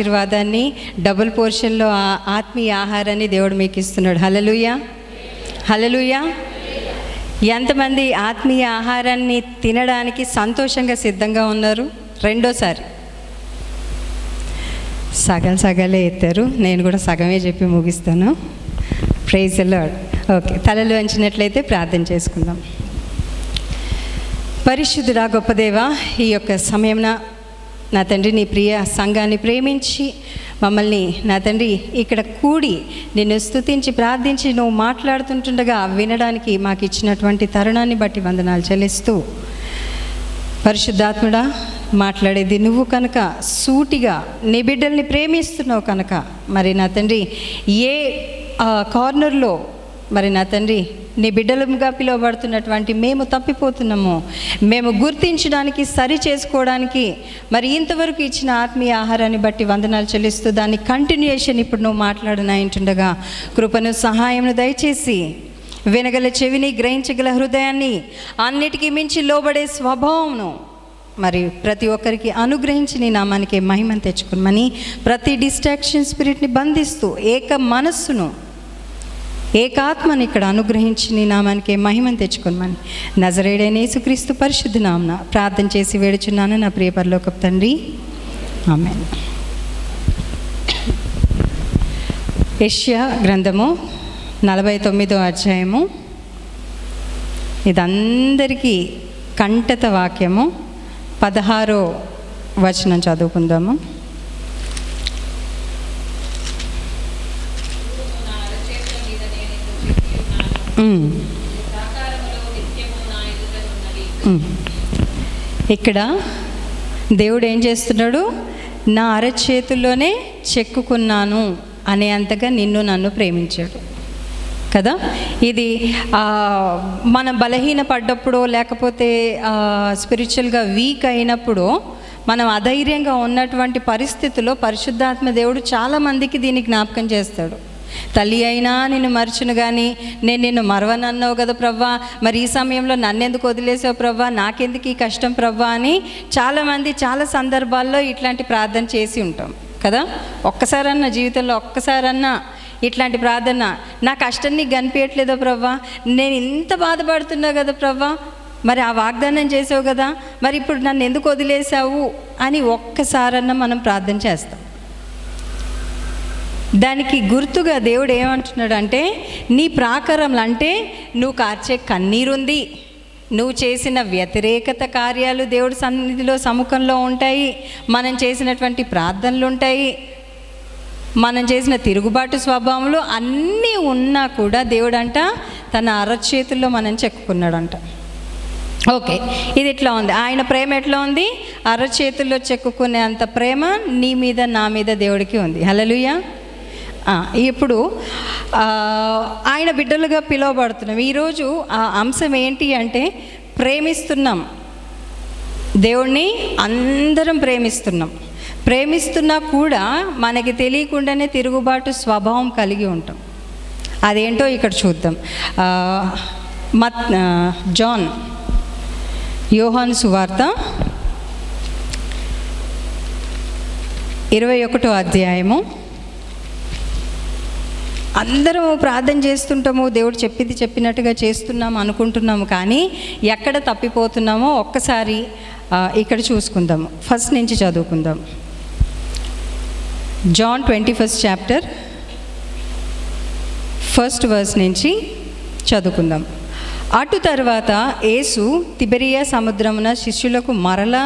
ఆశీర్వాదాన్ని డబుల్ పోర్షన్లో ఆత్మీయ ఆహారాన్ని దేవుడు మీకు ఇస్తున్నాడు. హల్లెలూయా, హల్లెలూయా. ఎంతమంది ఆత్మీయ ఆహారాన్ని తినడానికి సంతోషంగా సిద్ధంగా ఉన్నారు? రెండోసారి సగాలే ఎత్తారు. నేను కూడా సగమే చెప్పి ముగిస్తాను. Praise the lord. ఓకే, తలలు వంచినట్లయితే ప్రార్థన చేసుకుందాం. పరిశుద్ధుడా, గొప్ప దేవా, ఈ యొక్క సమయంన నా తండ్రి నీ ప్రియ సంఘాన్ని ప్రేమించి మమ్మల్ని నా తండ్రి ఇక్కడ కూడి నిన్ను స్తుతించి ప్రార్థించి నువ్వు మాట్లాడుతుంటుండగా వినడానికి మాకు ఇచ్చినటువంటి తరుణాన్ని బట్టి వందనాలు చెల్లిస్తూ, పరిశుద్ధాత్ముడా మాట్లాడేది నువ్వు కనుక, సూటిగా నీ బిడ్డల్ని ప్రేమిస్తున్నావు కనుక, మరి నా తండ్రి ఏ కార్నర్లో మరి నా తండ్రి నీ బిడ్డలుగా పిలువబడుతున్నటువంటి మేము తప్పిపోతున్నాము, మేము గుర్తించడానికి, సరి చేసుకోవడానికి మరి ఇంతవరకు ఇచ్చిన ఆత్మీయ ఆహారాన్ని బట్టి వందనాలు చెల్లిస్తూ దాని కంటిన్యూయేషన్ ఇప్పుడు నువ్వు మాట్లాడనాయింటుండగా కృపను సహాయమును దయచేసి వినగల చెవిని, గ్రహించగల హృదయాన్ని, అన్నిటికీ మించి లోబడే స్వభావంను మరి ప్రతి ఒక్కరికి అనుగ్రహించి నీ నామానికి మహిమను తెచ్చుకున్నామని, ప్రతి డిస్ట్రాక్షన్ స్పిరిట్ని బంధిస్తూ ఏక మనస్సును, ఏకాత్మని ఇక్కడ అనుగ్రహించి నీ నామానికి మహిమను తెచ్చుకోమని నజరేయుడైన యేసుక్రీస్తు పరిశుద్ధ నామమున ప్రార్థన చేసి వేడుచున్నాను నా ప్రియ పరలోకపు తండ్రి, ఆమేన్. యెషయా గ్రంథము 49వ అధ్యాయము. ఇదందరికీ కంటత వాక్యము. 16వ వచనం చదువుకుందాము. ఇక్కడ దేవుడు ఏం చేస్తున్నాడు? నా అరచేతుల్లోనే చెక్కుకున్నాను అనే అంతగా నిన్ను నన్ను ప్రేమించాడు కదా. ఇది మనం బలహీన పడ్డప్పుడు, లేకపోతే స్పిరిచువల్గా వీక్ అయినప్పుడు, మనం అధైర్యంగా ఉన్నటువంటి పరిస్థితుల్లో పరిశుద్ధాత్మ దేవుడు చాలామందికి దీన్ని జ్ఞాపకం చేస్తాడు. తల్లి అయినా నిన్ను మర్చును కానీ నేను నిన్ను మరవనన్నావు కదా ప్రవ్వా, మరి ఈ సమయంలో నన్నెందుకు వదిలేసావు ప్రవ్వా, నాకెందుకు ఈ కష్టం ప్రవ్వా అని చాలామంది చాలా సందర్భాల్లో ఇట్లాంటి ప్రార్థన చేసి ఉంటాం కదా. ఒక్కసారన్నా జీవితంలో ఒక్కసారన్నా ఇట్లాంటి ప్రార్థన, నా కష్టం నీకు కనిపించట్లేదో ప్రవ్వా, నేను ఇంత బాధపడుతున్నా కదా ప్రవ్వా, మరి ఆ వాగ్దానం చేసావు కదా, మరి ఇప్పుడు నన్ను ఎందుకు వదిలేసావు అని ఒక్కసారన్నా మనం ప్రార్థన చేస్తాం. దానికి గుర్తుగా దేవుడు ఏమంటున్నాడు అంటే, నీ ప్రాకారంలో అంటే నువ్వు కార్చే కన్నీరుంది, నువ్వు చేసిన వ్యతిరేకత కార్యాలు దేవుడి సన్నిధిలో సముఖంలో ఉంటాయి, మనం చేసినటువంటి ప్రార్థనలు ఉంటాయి, మనం చేసిన తిరుగుబాటు స్వభావంలో అన్నీ ఉన్నా కూడా దేవుడంట తన అరచేతుల్లో మనం చెక్కుకున్నాడంట. ఓకే, ఇది ఎట్లా ఉంది? ఆయన ప్రేమ ఎట్లా ఉంది? అరచేతుల్లో చెక్కుకునే అంత ప్రేమ నీ మీద నా మీద దేవుడికి ఉంది. హల్లెలూయా. ఇప్పుడు ఆయన బిడ్డలుగా పిలువబడుతున్నాం. ఈరోజు ఆ అంశం ఏంటి అంటే, ప్రేమిస్తున్నాం దేవుణ్ణి, అందరం ప్రేమిస్తున్నా కూడా మనకి తెలియకుండానే తిరుగుబాటు స్వభావం కలిగి ఉంటాం. అదేంటో ఇక్కడ చూద్దాం. యోహాను సువార్త 21వ అధ్యాయము. అందరము ప్రార్థన చేస్తుంటాము, దేవుడు చెప్పింది చెప్పినట్టుగా చేస్తున్నాము అనుకుంటున్నాము, కానీ ఎక్కడ తప్పిపోతున్నామో ఒక్కసారి ఇక్కడ చూసుకుందాము. ఫస్ట్ నుంచి చదువుకుందాం. John 21st chapter 1st verse నుంచి చదువుకుందాం. అటు తర్వాత యేసు తిబెరియా సముద్రమున శిష్యులకు మరలా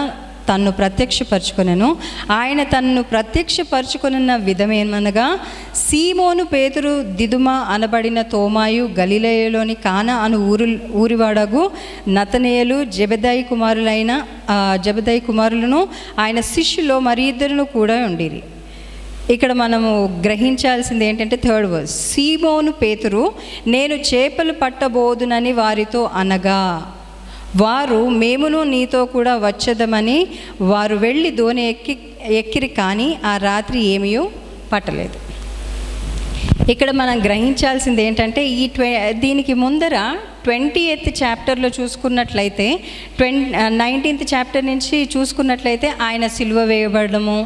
తన్ను ప్రత్యక్షపరచుకొనెను. ఆయన తన్ను ప్రత్యక్షపరచుకొనున్న విధమేమనగా, సీమోను పేతురు, దిదుమ అనబడిన తోమాయు, గలిలయలోని కానా అను ఊరివాడగు నతనేయులు, జెబెదాయి కుమారులను ఆయన శిష్యులో మరి ఇద్దరును కూడా ఉండిరి. ఇక్కడ మనము గ్రహించాల్సింది ఏంటంటే 3rd వర్స్, సీమోను పేతురు నేను చేపలు పట్టబోదునని వారితో అనగా, వారు మేమును నీతో కూడా వచ్చేదమని వారు వెళ్ళి దోణి ఎక్కిరి, కానీ ఆ రాత్రి ఏమీ పట్టలేదు. ఇక్కడ మనం గ్రహించాల్సింది ఏంటంటే దీనికి ముందర 20th చాప్టర్లో చూసుకున్నట్లయితే 19th చాప్టర్ నుంచి చూసుకున్నట్లయితే ఆయన సిలువ వేయబడము,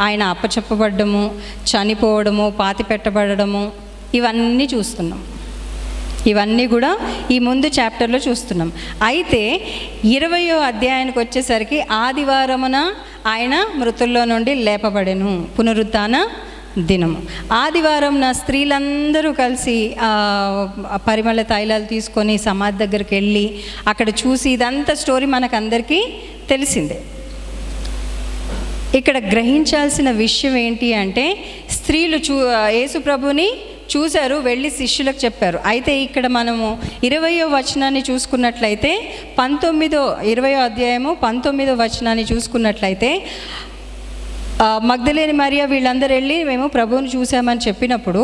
ఆయన అప్పచెప్పబడ్డము, చనిపోవడము, పాతి పెట్టబడము, ఇవన్నీ చూస్తున్నాం. ఇవన్నీ కూడా ఈ ముందు చాప్టర్లో చూస్తున్నాం. అయితే 20వ అధ్యాయానికి వచ్చేసరికి ఆదివారమున ఆయన మృతుల్లో నుండి లేపబడెను, పునరుత్థాన దినము. ఆదివారం నా స్త్రీలందరూ కలిసి పరిమళ తైలాలు తీసుకొని సమాధి దగ్గరికి వెళ్ళి అక్కడ చూసి, ఇదంతా స్టోరీ మనకందరికీ తెలిసిందే. ఇక్కడ గ్రహించాల్సిన విషయం ఏంటి అంటే, స్త్రీలు యేసు ప్రభుని చూశారు, వెళ్ళి శిష్యులకు చెప్పారు. అయితే ఇక్కడ మనము 20వ వచనాన్ని చూసుకున్నట్లయితే 20వ అధ్యాయము 19వ వచనాన్ని చూసుకున్నట్లయితే, మగ్దలేని మరియా వీళ్ళందరూ వెళ్ళి మేము ప్రభువుని చూసామని చెప్పినప్పుడు,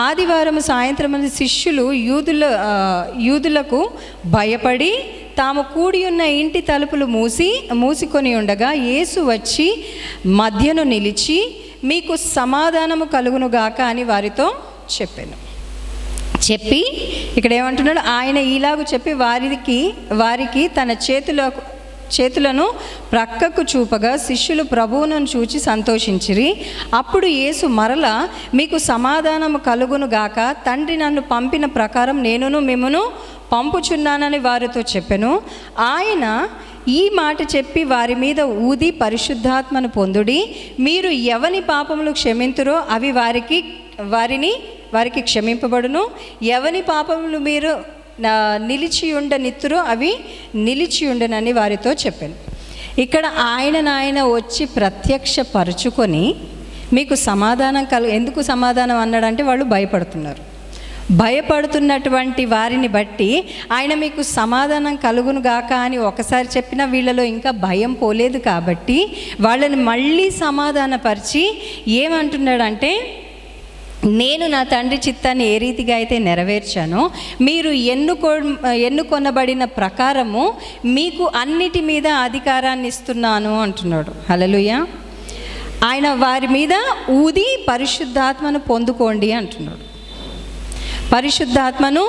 ఆదివారం సాయంత్రం శిష్యులు యూదులకు భయపడి తాము కూడి ఉన్న ఇంటి తలుపులు మూసుకొని ఉండగా యేసు వచ్చి మధ్యను నిలిచి, మీకు సమాధానము కలుగునుగాక అని వారితో చెప్పి ఇక్కడ ఏమంటున్నాడు, ఆయన ఇలాగ చెప్పి వారికి తన చేతులను ప్రక్కకు చూపగా శిష్యులు ప్రభువును చూచి సంతోషించిరి. అప్పుడు యేసు మరలా, మీకు సమాధానము కలుగునుగాక, తండ్రి నన్ను పంపిన ప్రకారం నేనును మిమ్మును పంపుచున్నానని వారితో చెప్పెను. ఆయన ఈ మాట చెప్పి వారి మీద ఊది, పరిశుద్ధాత్మను పొందుడి. మీరు ఎవని పాపములు క్షమింతురో అవి వారికి క్షమింపబడును. ఎవని పాపములు మీరు నిలిచియుండనిత్తురో అవి నిలిచియుండనని వారితో చెప్పాను. ఇక్కడ ఆయన వచ్చి ప్రత్యక్షపరుచుకొని మీకు సమాధానం ఎందుకు సమాధానం అన్నాడంటే, వాళ్ళు భయపడుతున్నటువంటి వారిని బట్టి ఆయన మీకు సమాధానం కలుగును గాక అని ఒకసారి చెప్పినా వీళ్ళలో ఇంకా భయం పోలేదు కాబట్టి వాళ్ళని మళ్ళీ సమాధానపరిచి ఏమంటున్నాడంటే, నేను నా తండ్రి చిత్తాన్ని ఏ రీతిగా అయితే నెరవేర్చానో మీరు ఎన్నుకొనబడిన ప్రకారము మీకు అన్నిటి మీద అధికారాన్ని ఇస్తున్నాను అంటున్నాడు. హల్లెలూయా. ఆయన వారి మీద ఊది పరిశుద్ధాత్మను పొందుకోండి అంటున్నాడు. పరిశుద్ధాత్మను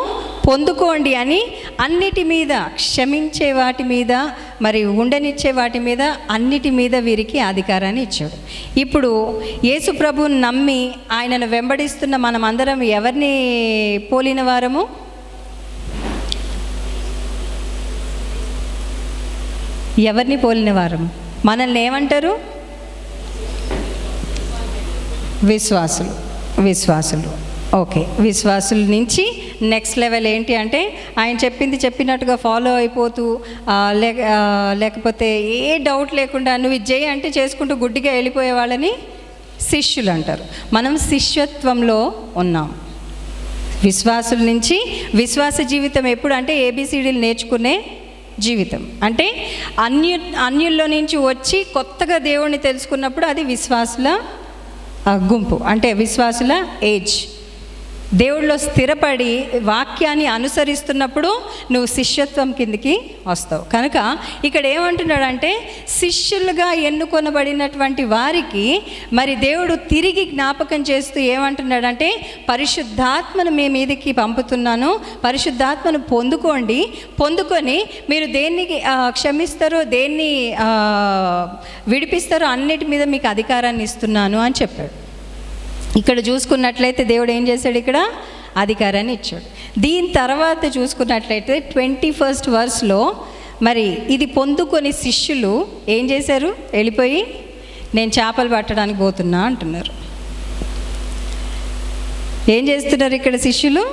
పొందుకోండి అని అన్నిటి మీద, క్షమించే వాటి మీద, మరి ఉండనిచ్చే వాటి మీద, అన్నిటి మీద వీరికి అధికారాన్ని ఇచ్చాడు. ఇప్పుడు యేసు ప్రభువుని నమ్మి ఆయనను వెంబడిస్తున్న మనం అందరం ఎవరిని పోలిన వారము? ఎవరిని పోలిన వారము? మనల్ని ఏమంటారు? విశ్వాసులు. ఓకే, విశ్వాసుల నుంచి నెక్స్ట్ లెవెల్ ఏంటి అంటే, ఆయన చెప్పినట్టుగా ఫాలో అయిపోతూ లేకపోతే ఏ డౌట్ లేకుండా నువ్వు ఇది చేయి అంటే చేసుకుంటూ గుడ్డిగా వెళ్ళిపోయే వాళ్ళని శిష్యులు అంటారు. మనం శిష్యత్వంలో ఉన్నాం. విశ్వాసుల నుంచి విశ్వాస జీవితం ఎప్పుడు అంటే ABCDలు నేర్చుకునే జీవితం. అంటే అన్యుల్లో నుంచి వచ్చి కొత్తగా దేవుణ్ణి తెలుసుకున్నప్పుడు అది విశ్వాసుల గుంపు, అంటే విశ్వాసుల ఏజ్. దేవుళ్ళలో స్థిరపడి వాక్యాన్ని అనుసరిస్తున్నప్పుడు నువ్వు శిష్యత్వం కిందికి వస్తావు. కనుక ఇక్కడ ఏమంటున్నాడంటే, శిష్యులుగా ఎన్నుకొనబడినటువంటి వారికి మరి దేవుడు తిరిగి జ్ఞాపకం చేస్తూ ఏమంటున్నాడంటే, పరిశుద్ధాత్మను మీ మీదకి పంపుతున్నాను, పరిశుద్ధాత్మను పొందుకొని మీరు దేన్ని క్షమిస్తారో, దేన్ని విడిపిస్తారో అన్నిటి మీద మీకు అధికారాన్ని ఇస్తున్నాను అని చెప్పాడు. ఇక్కడ చూసుకున్నట్లయితే దేవుడు ఏం చేశాడు? ఇక్కడ అధికారాన్ని ఇచ్చాడు. దీని తర్వాత చూసుకున్నట్లయితే 21st వర్స్లో మరి ఇది పొందుకొని శిష్యులు ఏం చేశారు? వెళ్ళిపోయి నేను చేపలు పట్టడానికి పోతున్నా అంటున్నారు. ఏం చేస్తున్నారు ఇక్కడ శిష్యులు?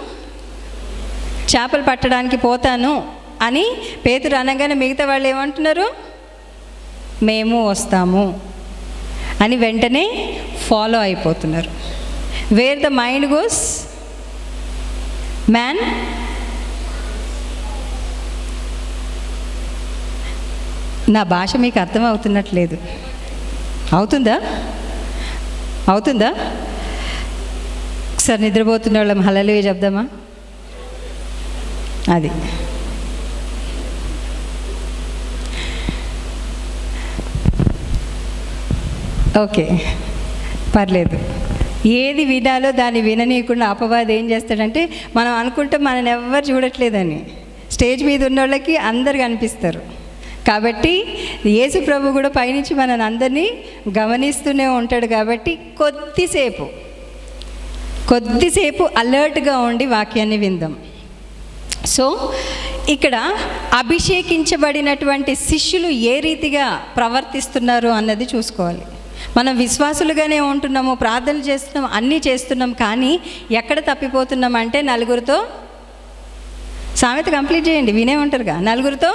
చేపలు పట్టడానికి పోతాను అని పేతురు అనగానే మిగతా వాళ్ళు ఏమంటున్నారు? మేము వస్తాము అని వెంటనే ఫాలో అయిపోతున్నారు. Wear the mind goes man. నా భాష మీకు అర్థం అవుతున్నట్లేదు. అవుతుందా? ఒకసారి నిద్రపోతున్న వాళ్ళం హల్లెలూయా చెప్దామా? అది ఓకే, పర్లేదు. ఏది వినాలో దాన్ని విననీయకుండా అపవాది ఏం చేస్తాడంటే, మనం అనుకుంటే మనల్ని ఎవ్వరు చూడట్లేదని, స్టేజ్ మీద ఉన్న వాళ్ళకి అందరు కనిపిస్తారు. కాబట్టి యేసు ప్రభు కూడా పైనుంచి మనల్ని అందరినీ గమనిస్తూనే ఉంటాడు. కాబట్టి కొద్దిసేపు అలర్ట్గా ఉండి వాక్యాన్ని విందాం. సో ఇక్కడ అభిషేకించబడినటువంటి శిష్యులు ఏ రీతిగా ప్రవర్తిస్తున్నారు అన్నది చూసుకోవాలి. మనం విశ్వాసులుగానే ఉంటున్నాము, ప్రార్థనలు చేస్తున్నాం, అన్నీ చేస్తున్నాం, కానీ ఎక్కడ తప్పిపోతున్నాం అంటే నలుగురితో, సామెత కంప్లీట్ చేయండి, వినే ఉంటారుగా, నలుగురితో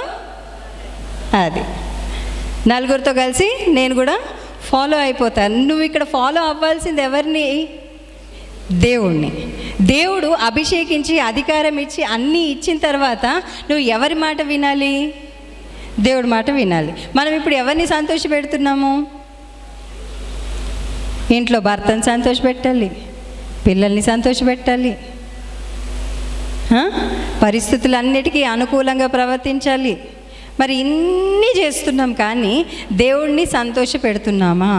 కలిసి నేను కూడా ఫాలో అయిపోతాను. నువ్వు ఇక్కడ ఫాలో అవ్వాల్సింది ఎవరిని? దేవుణ్ణి. దేవుడు అభిషేకించి అధికారం ఇచ్చి అన్నీ ఇచ్చిన తర్వాత నువ్వు ఎవరి మాట వినాలి? దేవుడి మాట వినాలి. మనం ఇప్పుడు ఎవరిని సంతోషపెడుతున్నాము? ఇంట్లో భర్తను సంతోషపెట్టాలి, పిల్లల్ని సంతోషపెట్టాలి, పరిస్థితులన్నిటికీ అనుకూలంగా ప్రవర్తించాలి. మరి ఇన్ని చేస్తున్నాం, కానీ దేవుణ్ణి సంతోష పెడుతున్నామా?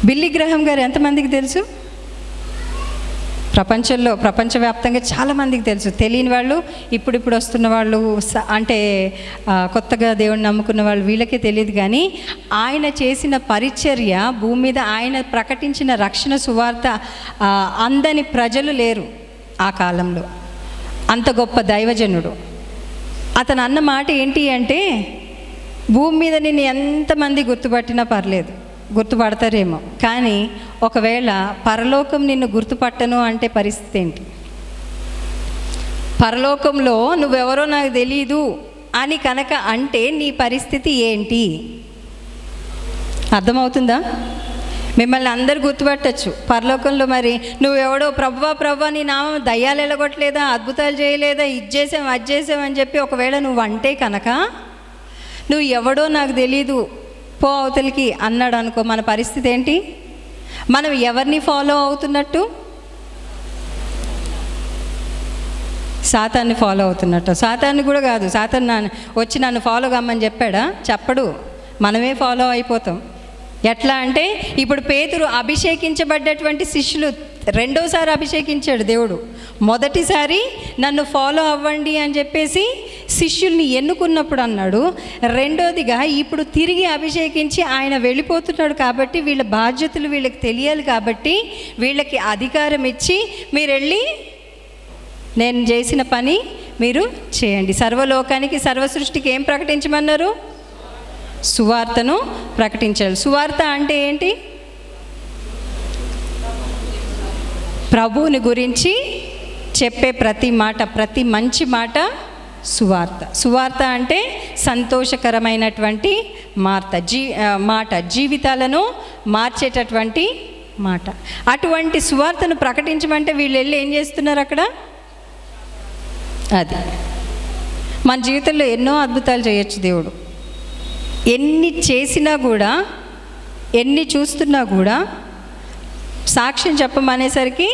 బిల్లీ గ్రహాం గారు ఎంతమందికి తెలుసు? ప్రపంచవ్యాప్తంగా చాలామందికి తెలుసు. తెలియని వాళ్ళు, ఇప్పుడిప్పుడు వస్తున్న వాళ్ళు, అంటే కొత్తగా దేవుణ్ణి నమ్ముకున్న వాళ్ళు, వీళ్ళకే తెలియదు. కానీ ఆయన చేసిన పరిచర్య, భూమి మీద ఆయన ప్రకటించిన రక్షణ సువార్త అందని ప్రజలు లేరు ఆ కాలంలో. అంత గొప్ప దైవజనుడు. అతను అన్న మాట ఏంటి అంటే, భూమి మీద నిన్ను ఎంతమంది గుర్తుపట్టినా పర్లేదు, గుర్తుపడతారేమో, కానీ ఒకవేళ పరలోకం నిన్ను గుర్తుపట్టను అంటే పరిస్థితి ఏంటి? పరలోకంలో నువ్వెవరో నాకు తెలీదు అని కనుక అంటే నీ పరిస్థితి ఏంటి? అర్థమవుతుందా? మిమ్మల్ని అందరు గుర్తుపట్టచ్చు పరలోకంలో. మరి నువ్వెవడో ప్రభువా నీ నామం దయ్యాలు ఎలగొట్టలేదా, అద్భుతాలు చేయలేదా, ఇది చేసాం అది చేసాం అని చెప్పి ఒకవేళ నువ్వు అంటే కనుక, నువ్వు ఎవడో నాకు తెలీదు పో అవతలికి అన్నాడు అనుకో, మన పరిస్థితి ఏంటి? మనం ఎవరిని ఫాలో అవుతున్నట్టు? సాతాన్ని ఫాలో అవుతున్నట్టు. సాతాన్ని కూడా కాదు, సాతాన్ వచ్చి నన్ను ఫాలో కమ్మని చెప్పాడా? చెప్పడు. మనమే ఫాలో అయిపోతాం. ఎట్లా అంటే, ఇప్పుడు పేతురు అభిషేకించబడ్డటువంటి శిష్యులు రెండోసారి అభిషేకించాడు దేవుడు. మొదటిసారి నన్ను ఫాలో అవ్వండి అని చెప్పేసి శిష్యుల్ని ఎన్నుకున్నప్పుడు అన్నాడు. రెండోదిగా ఇప్పుడు తిరిగి అభిషేకించి ఆయన వెళ్ళిపోతున్నాడు కాబట్టి వీళ్ళ బాధ్యతలు వీళ్ళకి తెలియాలి కాబట్టి వీళ్ళకి అధికారం ఇచ్చి, మీరు వెళ్ళి నేను చేసిన పని మీరు చేయండి. సర్వలోకానికి, సర్వ సృష్టికి ఏం ప్రకటించమన్నారు? సువార్తను ప్రకటించాలి. సువార్త అంటే ఏంటి? ప్రభువుని గురించి చెప్పే ప్రతి మాట, ప్రతి మంచి మాట సువార్త. సువార్త అంటే సంతోషకరమైనటువంటి మాట, జీవితాలను మార్చేటటువంటి మాట. అటువంటి సువార్తను ప్రకటించమంటే వీళ్ళు వెళ్ళి ఏం చేస్తున్నారు అక్కడ? అది మన జీవితంలో ఎన్నో అద్భుతాలు చేయొచ్చు దేవుడు. ఎన్ని చేసినా కూడా, ఎన్ని చూస్తున్నా కూడా సాక్ష్యం చెప్పమనేసరికి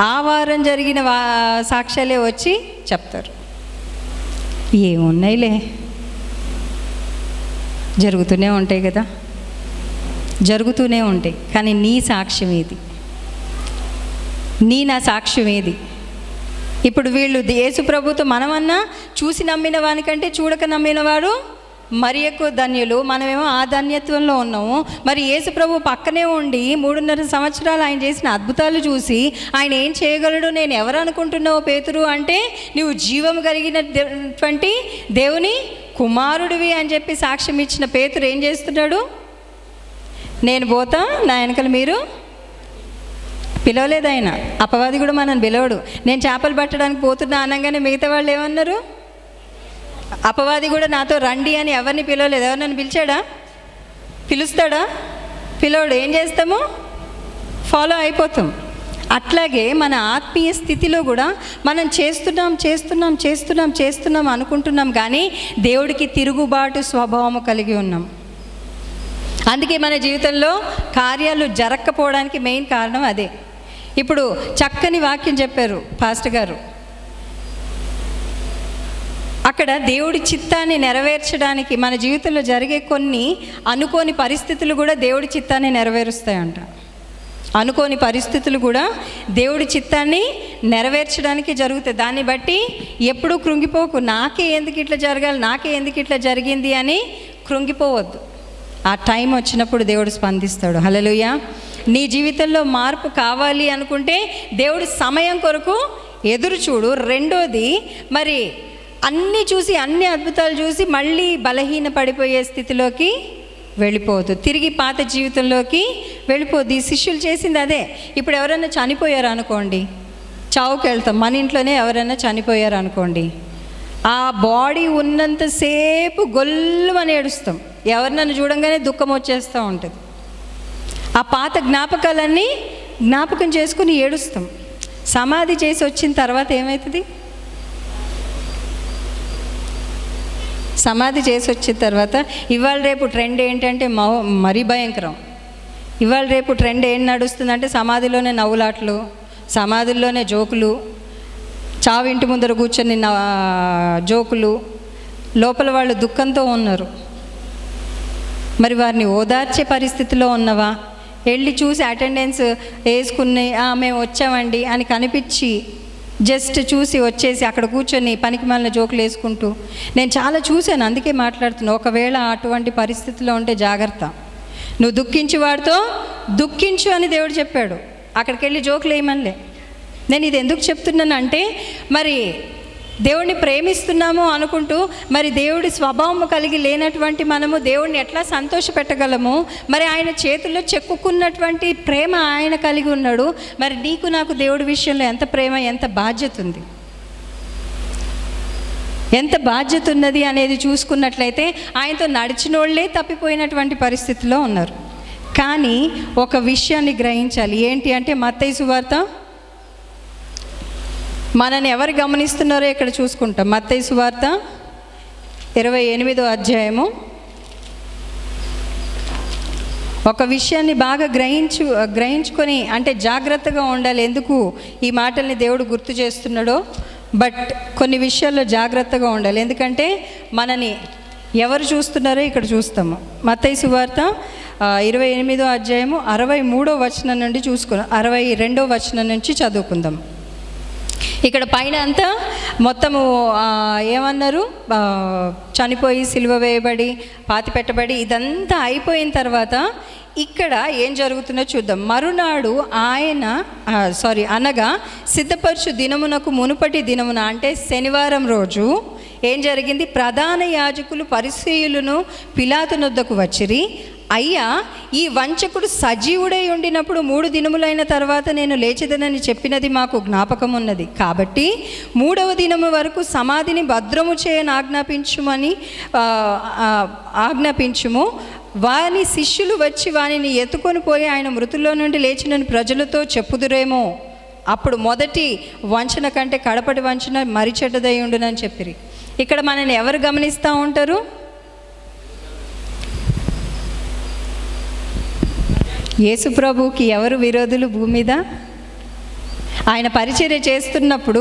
ఆ వారం జరిగిన సాక్ష్యాలే వచ్చి చెప్తారు. ఏమున్నాయిలే, జరుగుతూనే ఉంటాయి కదా, జరుగుతూనే ఉంటాయి. కానీ నీ సాక్ష్యం ఏది? నా సాక్ష్యం ఏది? ఇప్పుడు వీళ్ళు యేసు ప్రభుతో మనమన్నా చూసి నమ్మిన వానికంటే చూడక నమ్మిన వారు మరి ఎక్కువ ధన్యులు. మనమేమో ఆ ధన్యత్వంలో ఉన్నాము. మరి యేసు ప్రభు పక్కనే ఉండి 3.5 సంవత్సరాలు ఆయన చేసిన అద్భుతాలు చూసి ఆయన ఏం చేయగలడు, నేను ఎవరు అనుకుంటున్నావు పేతురు అంటే, నువ్వు జీవం కలిగినటువంటి దేవుని కుమారుడివి అని చెప్పి సాక్ష్యం ఇచ్చిన పేతురు ఏం చేస్తున్నాడు? నేను పోతా, నా వెనకలు మీరు పిలవలేదు ఆయన. అపవాది కూడా మనల్ని పిలవడు. నేను చేపలు పట్టడానికి పోతున్నా అనగానే మిగతా వాళ్ళు ఏమన్నారు? అపవాది కూడా నాతో రండి అని ఎవరిని పిలవలేదు. ఎవరినైనా పిలిచాడా? పిలుస్తాడా? పిలవడు. ఏం చేస్తాము? ఫాలో అయిపోతాం. అట్లాగే మన ఆత్మీయ స్థితిలో కూడా మనం చేస్తున్నాం అనుకుంటున్నాం, కానీ దేవుడికి తిరుగుబాటు స్వభావము కలిగి ఉన్నాం. అందుకే మన జీవితంలో కార్యాలు జరగకపోవడానికి మెయిన్ కారణం అదే. ఇప్పుడు చక్కని వాక్యం చెప్పారు పాస్టర్ గారు. అక్కడ దేవుడి చిత్తాన్ని నెరవేర్చడానికి మన జీవితంలో జరిగే కొన్ని అనుకోని పరిస్థితులు కూడా దేవుడి చిత్తాన్ని నెరవేరుస్తాయంట. అనుకోని పరిస్థితులు కూడా దేవుడి చిత్తాన్ని నెరవేర్చడానికి జరుగుతాయి. దాన్ని బట్టి ఎప్పుడూ కృంగిపోకు, నాకే ఎందుకు ఇట్లా జరగాలి, నాకే ఎందుకు ఇట్లా జరిగింది అని కృంగిపోవద్దు. ఆ టైం వచ్చినప్పుడు దేవుడు స్పందిస్తాడు. హల్లెలూయా. నీ జీవితంలో మార్పు కావాలి అనుకుంటే దేవుడి సమయం కొరకు ఎదురు చూడు. రెండోది, మరి అన్నీ చూసి అన్ని అద్భుతాలు చూసి మళ్ళీ బలహీన పడిపోయే స్థితిలోకి వెళ్ళిపోవద్దు, తిరిగి పాత జీవితంలోకి వెళ్ళిపోద్దు. ఈ శిష్యులు చేసింది అదే. ఇప్పుడు ఎవరైనా చనిపోయారు అనుకోండి, చావుకి వెళ్తాం. మన ఇంట్లోనే ఎవరైనా చనిపోయారు అనుకోండి, ఆ బాడీ ఉన్నంతసేపు గొల్లుమని ఏడుస్తాం. ఎవరినైనా చూడంగానే దుఃఖం వచ్చేస్తూ ఉంటుంది. ఆ పాత జ్ఞాపకాలన్నీ జ్ఞాపకం చేసుకుని ఏడుస్తాం. సమాధి చేసి వచ్చిన తర్వాత ఏమవుతుంది? సమాధి చేసి వచ్చిన తర్వాత ఇవాళ రేపు ట్రెండ్ ఏంటంటే మరీ భయంకరం. ఇవాళ రేపు ట్రెండ్ ఏం నడుస్తుందంటే సమాధిలోనే నవ్వులాట్లు, సమాధుల్లోనే జోకులు, చావు ఇంటి ముందర కూర్చొని జోకులు. లోపల వాళ్ళు దుఃఖంతో ఉన్నారు. మరి వారిని ఓదార్చే పరిస్థితిలో ఉన్నవా? వెళ్ళి చూసి అటెండెన్స్ వేసుకుని మేము వచ్చామండి అని కనిపించి జస్ట్ చూసి వచ్చేసి అక్కడ కూర్చొని పనికి మాలిన జోకులు వేసుకుంటూ నేను చాలా చూశాను. అందుకే మాట్లాడుతున్నాను. ఒకవేళ అటువంటి పరిస్థితిలో ఉంటే జాగ్రత్త. నువ్వు దుఃఖించి వాడితో దుఃఖించు అని దేవుడు చెప్పాడు. అక్కడికి వెళ్ళి జోకులు వేయమనిలే. నేను ఇది ఎందుకు చెప్తున్నాను అంటే, మరి దేవుడిని ప్రేమిస్తున్నాము అనుకుంటూ మరి దేవుడి స్వభావం కలిగి లేనటువంటి మనము దేవుడిని ఎట్లా సంతోషపెట్టగలము? మరి ఆయన చేతుల్లో చెక్కుకున్నటువంటి ప్రేమ ఆయన కలిగి ఉన్నాడు. మరి నీకు నాకు దేవుడి విషయంలో ఎంత ప్రేమ, ఎంత బాధ్యత ఉంది, ఎంత బాధ్యత ఉన్నది అనేది చూసుకున్నట్లయితే ఆయనతో నడిచిన వాళ్ళే తప్పిపోయినటువంటి పరిస్థితిలో ఉన్నారు. కానీ ఒక విషయాన్ని గ్రహించాలి. ఏంటి అంటే, మత్తయి సువార్త మనని ఎవరు గమనిస్తున్నారో ఇక్కడ చూసుకుంటాం. మత్తయి సువార్త 28వ అధ్యాయము. ఒక విషయాన్ని బాగా గ్రహించుకొని అంటే జాగ్రత్తగా ఉండాలి. ఎందుకు ఈ మాటల్ని దేవుడు గుర్తు చేస్తున్నాడో, బట్ కొన్ని విషయాల్లో జాగ్రత్తగా ఉండాలి. ఎందుకంటే మనని ఎవరు చూస్తున్నారో ఇక్కడ చూస్తాము. మత్తయి సువార్త 28వ అధ్యాయము 63వ వచనం నుండి 62వ వచనం నుంచి చదువుకుందాం. ఇక్కడ పైన అంతా మొత్తము ఏమన్నారు, చనిపోయి సిలువ వేయబడి పాతి పెట్టబడి ఇదంతా అయిపోయిన తర్వాత ఇక్కడ ఏం జరుగుతుందో చూద్దాం. మరునాడు అనగా సిద్ధపరచు దినమునకు మునుపటి దినమున అంటే శనివారం రోజు ఏం జరిగింది? ప్రధాన యాజకులు పరిసయ్యులను పిలాతు నొద్దకు వచ్చిరి. అయ్యా, ఈ వంచకుడు సజీవుడై ఉండినప్పుడు 3 దినములైన తర్వాత నేను లేచెదనని చెప్పినది మాకు జ్ఞాపకం ఉన్నది. కాబట్టి 3వ దినము వరకు సమాధిని భద్రము చేయని ఆజ్ఞాపించుము. వాని శిష్యులు వచ్చి వానిని ఎత్తుకొని పోయి ఆయన మృతుల్లో నుండి లేచినని ప్రజలతో చెప్పుదురేమో. అప్పుడు మొదటి వంచన కంటే కడపటి వంచన మరి చెడ్డదై ఉండునని చెప్పిరి. ఇక్కడ మనల్ని ఎవరు గమనిస్తూ ఉంటారు? యేసుప్రభుకి ఎవరు విరోధులు భూమి మీద? ఆయన పరిచర్య చేస్తున్నప్పుడు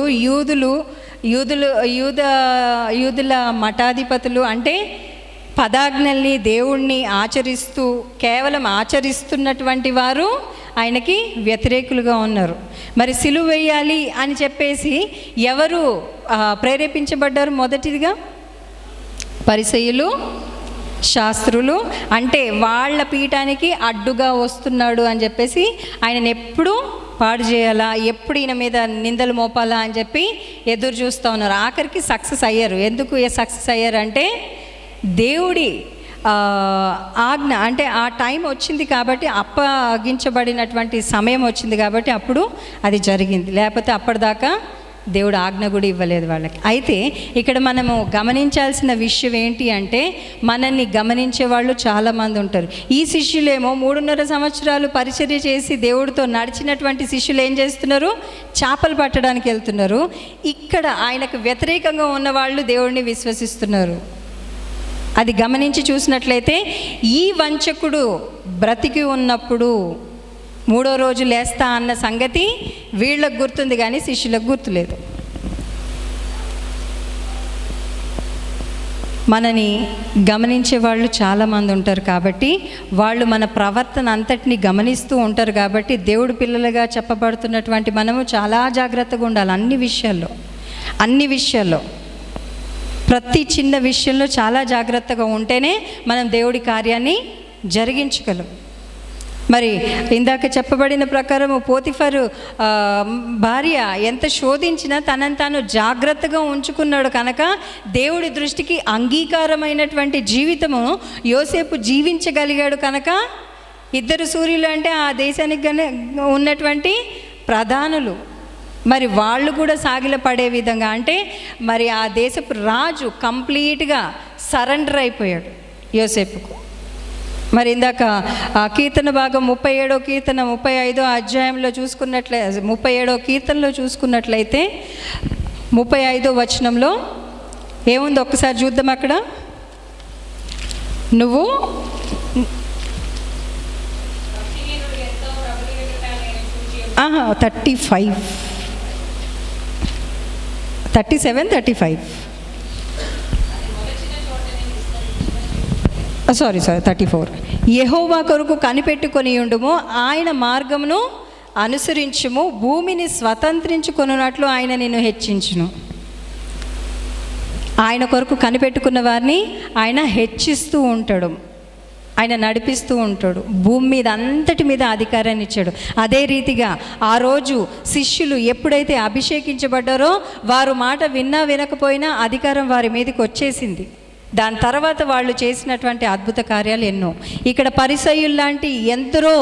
యూదుల మఠాధిపతులు అంటే పదాజ్ఞల్ని దేవుణ్ణి కేవలం ఆచరిస్తున్నటువంటి వారు ఆయనకి వ్యతిరేకులుగా ఉన్నారు. మరి సిలువ వేయాలి అని చెప్పేసి ఎవరు ప్రేరేపించబడ్డారు? మొదటిదిగా పరిసయ్యులు, శాస్త్రులు. అంటే వాళ్ళ పీఠానికి అడ్డుగా వస్తున్నాడు అని చెప్పేసి ఆయనను ఎప్పుడు పాడు చేయాలా, ఎప్పుడు ఈయన మీద నిందలు మోపాలా అని చెప్పి ఎదురు చూస్తూ ఉన్నారు. ఆఖరికి సక్సెస్ అయ్యారు. ఎందుకు సక్సెస్ అయ్యారంటే దేవుడి ఆజ్ఞ అంటే ఆ టైం వచ్చింది కాబట్టి, అప్పగించబడినటువంటి సమయం వచ్చింది కాబట్టి అప్పుడు అది జరిగింది. లేకపోతే అప్పటిదాకా దేవుడు ఆజ్ఞ కూడా ఇవ్వలేదు వాళ్ళకి. అయితే ఇక్కడ మనము గమనించాల్సిన విషయం ఏంటి అంటే, మనల్ని గమనించే వాళ్ళు చాలామంది ఉంటారు. ఈ శిష్యులేమో 3.5 సంవత్సరాలు పరిచర్య చేసి దేవుడితో నడిచినటువంటి శిష్యులు ఏం చేస్తున్నారు? చేపలు పట్టడానికి వెళ్తున్నారు. ఇక్కడ ఆయనకు వ్యతిరేకంగా ఉన్నవాళ్ళు దేవుడిని విశ్వసిస్తున్నారు. అది గమనించి చూసినట్లయితే ఈ వంచకుడు బ్రతికి ఉన్నప్పుడు 3వ రోజు లేస్తా అన్న సంగతి వీళ్ళకు గుర్తుంది కానీ శిష్యులకు గుర్తులేదు. మనని గమనించే వాళ్ళు చాలామంది ఉంటారు కాబట్టి వాళ్ళు మన ప్రవర్తన అంతటిని గమనిస్తూ ఉంటారు కాబట్టి దేవుడి పిల్లలుగా చెప్పబడుతున్నటువంటి మనము చాలా జాగ్రత్తగా ఉండాలి. అన్ని విషయాల్లో ప్రతి చిన్న విషయంలో చాలా జాగ్రత్తగా ఉంటేనే మనం దేవుడి కార్యాన్ని జరిగించగలం. మరి ఇందాక చెప్పబడిన ప్రకారము పోతిఫరు భార్య ఎంత శోధించినా తనను తాను జాగ్రత్తగా ఉంచుకున్నాడు కనుక దేవుడి దృష్టికి అంగీకారమైనటువంటి జీవితము యోసేపు జీవించగలిగాడు కనుక ఇద్దరు సూర్యులు అంటే ఆ దేశానికి ఉన్నటువంటి ప్రధానులు మరి వాళ్ళు కూడా సాగిలపడే విధంగా అంటే మరి ఆ దేశపు రాజు కంప్లీట్గా సరెండర్ అయిపోయాడు యోసేపుకు. మరి ఇందాక కీర్తన భాగం 37వ కీర్తన 35వ అధ్యాయంలో 37వ కీర్తనలో చూసుకున్నట్లయితే 35వ వచనంలో ఏముంది ఒక్కసారి చూద్దాం. అక్కడ నువ్వు 35 34 యెహోవా కొరకు కనిపెట్టుకొని ఉండుము, ఆయన మార్గమును అనుసరించుము, భూమిని స్వతంత్రించుకొనున్నట్లు ఆయన నిన్ను హెచ్చించును. ఆయన కొరకు కనిపెట్టుకున్న వారిని ఆయన హెచ్చిస్తూ ఉంటాడు, ఆయన నడిపిస్తూ ఉంటాడు, భూమి మీద అంతటి మీద అధికారాన్ని ఇచ్చాడు. అదే రీతిగా ఆ రోజు శిష్యులు ఎప్పుడైతే అభిషేకించబడ్డారో వారు మాట విన్నా వినకపోయినా అధికారం వారి మీదకి వచ్చేసింది. దాని తర్వాత వాళ్ళు చేసినటువంటి అద్భుత కార్యాలు ఎన్నో. ఇక్కడ పరిసయ్యులు లాంటి ఎందరో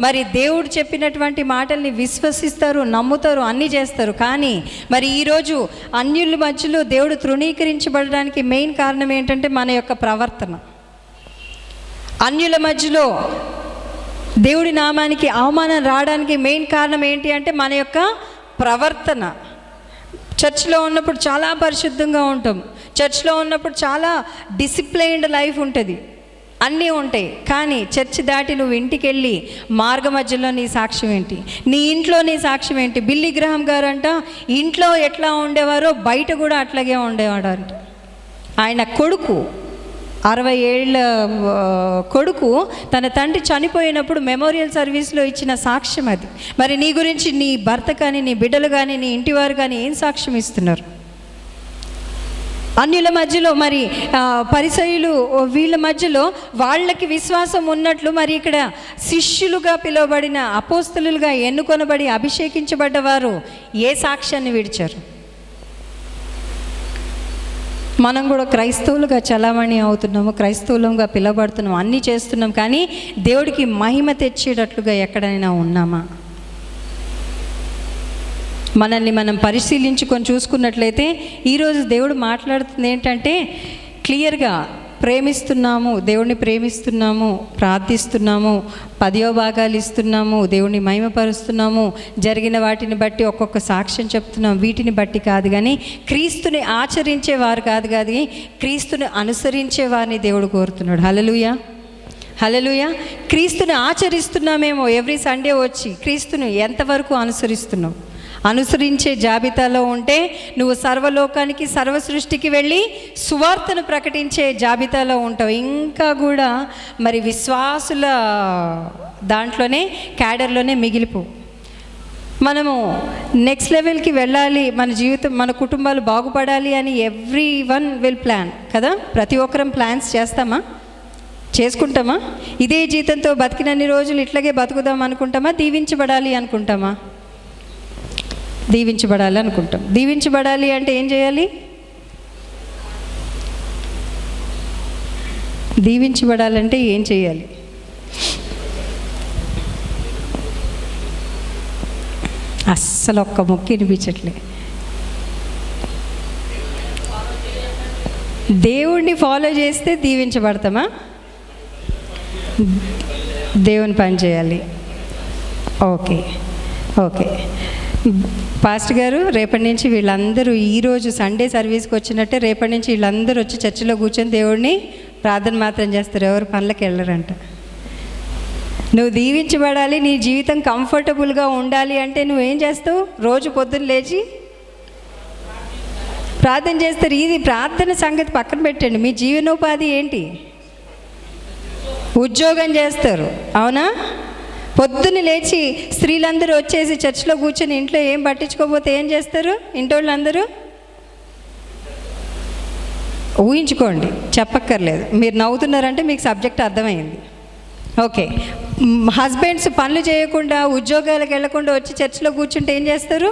మరి దేవుడు చెప్పినటువంటి మాటల్ని విశ్వసిస్తారు, నమ్ముతారు, అన్నీ చేస్తారు. కానీ మరి ఈరోజు అన్యుల మధ్యలో దేవుడు తృణీకరించబడడానికి మెయిన్ కారణం ఏంటంటే మన యొక్క ప్రవర్తన. అన్యుల మధ్యలో దేవుడి నామానికి అవమానం రావడానికి మెయిన్ కారణం ఏంటి అంటే మన యొక్క ప్రవర్తన. చర్చ్లో ఉన్నప్పుడు చాలా పరిశుద్ధంగా ఉంటాం, చర్చ్లో ఉన్నప్పుడు చాలా డిసిప్లైన్డ్ లైఫ్ ఉంటుంది, అన్నీ ఉంటాయి. కానీ చర్చ్ దాటి నువ్వు ఇంటికి వెళ్ళి మార్గ మధ్యలో నీ సాక్ష్యం ఏంటి, నీ ఇంట్లో నీ సాక్ష్యం ఏంటి? బిల్లీ గ్రహాం గారు అంట ఇంట్లో ఎట్లా ఉండేవారో బయట కూడా అట్లాగే ఉండేవాడు అంట. ఆయన కొడుకు 60 ఏళ్ళ కొడుకు తన తండ్రి చనిపోయినప్పుడు మెమోరియల్ సర్వీస్లో ఇచ్చిన సాక్ష్యం అది. మరి నీ గురించి నీ భర్త కానీ నీ బిడ్డలు కానీ నీ ఇంటివారు కానీ ఏం సాక్ష్యం ఇస్తున్నారు? అన్యుల మధ్యలో మరి పరిసయ్యులు వీళ్ళ మధ్యలో వాళ్ళకి విశ్వాసం ఉన్నట్లు మరి ఇక్కడ శిష్యులుగా పిలువబడిన అపోస్తలులుగా ఎన్నుకొనబడి అభిషేకించబడ్డవారు ఏ సాక్ష్యాన్ని విడిచారు? మనం కూడా క్రైస్తవులుగా చలామణి అవుతున్నాము, క్రైస్తవులుగా పిలువబడుతున్నాము, అన్నీ చేస్తున్నాం. కానీ దేవుడికి మహిమ తెచ్చేటట్లుగా ఎక్కడైనా ఉన్నామా? మనల్ని మనం పరిశీలించుకొని చూసుకున్నట్లయితే ఈరోజు దేవుడు మాట్లాడుతుంది ఏంటంటే క్లియర్గా ప్రేమిస్తున్నాము, దేవుడిని ప్రేమిస్తున్నాము, ప్రార్థిస్తున్నాము, 10వ భాగాలు ఇస్తున్నాము, దేవుడిని మహిమపరుస్తున్నాము, జరిగిన వాటిని బట్టి ఒక్కొక్క సాక్ష్యం చెప్తున్నాం. వీటిని బట్టి కాదు కానీ క్రీస్తుని ఆచరించేవారు కాదు కానీ క్రీస్తుని అనుసరించే వారిని దేవుడు కోరుతున్నాడు. హల్లెలూయా, హల్లెలూయా. క్రీస్తుని ఆచరిస్తున్నామేమో, ఎవ్రీ సండే వచ్చి క్రీస్తుని ఎంతవరకు అనుసరిస్తున్నావు? అనుసరించే జాబితాలో ఉంటే నువ్వు సర్వలోకానికి సర్వ సృష్టికి వెళ్ళి సువార్తను ప్రకటించే జాబితాలో ఉంటావు. ఇంకా కూడా మరి విశ్వాసుల దాంట్లోనే క్యాడర్లోనే మిగిలిపోవు. మనము నెక్స్ట్ లెవెల్కి వెళ్ళాలి, మన జీవితం మన కుటుంబాలు బాగుపడాలి అని ఎవ్రీ వన్ విల్ ప్లాన్ కదా. ప్రతి ఒక్కరం ప్లాన్స్ చేస్తామా, చేసుకుంటామా? ఇదే జీతంతో బతికినన్ని రోజులు ఇట్లాగే బతుకుదాం అనుకుంటామా? దీవించబడాలి అనుకుంటామా? దీవించబడాలి అనుకుంటాం. దీవించబడాలి అంటే ఏం చేయాలి? దీవించబడాలంటే ఏం చేయాలి? అస్సలు ఒక్క మొక్కి వినిపించట్లే. దేవుణ్ణి ఫాలో చేస్తే దీవించబడతామా? దేవుని పని చేయాలి. ఓకే ఓకే పాస్టర్ గారు, రేపటి నుంచి వీళ్ళందరూ ఈరోజు సండే సర్వీస్కి వచ్చినట్టే రేపటి నుంచి వీళ్ళందరూ వచ్చి చర్చిలో కూర్చొని దేవుడిని ప్రార్థన మాత్రం చేస్తారు, ఎవరు పనులకు వెళ్ళరంట. నువ్వు దీవించబడాలి, నీ జీవితం కంఫర్టబుల్గా ఉండాలి అంటే నువ్వేం చేస్తావు? రోజు పొద్దున్న లేచి ప్రార్థన చేస్తారు. ఇది ప్రార్థన సంగతి పక్కన పెట్టండి. మీ జీవనోపాధి ఏంటి? ఉద్యోగం చేస్తారు, అవునా? పొద్దున్న లేచి స్త్రీలందరూ వచ్చేసి చర్చిలో కూర్చొని ఇంట్లో ఏం పట్టించుకోకపోతే ఏం చేస్తారు? ఇంటోళ్ళందరూ ఊహించుకోండి, చెప్పక్కర్లేదు. మీరు నవ్వుతున్నారంటే మీకు సబ్జెక్ట్ అర్థమైంది. ఓకే, హస్బెండ్స్ పనులు చేయకుండా ఉద్యోగాలకు వెళ్లకుండా వచ్చి చర్చిలో కూర్చుంటే ఏం చేస్తారు?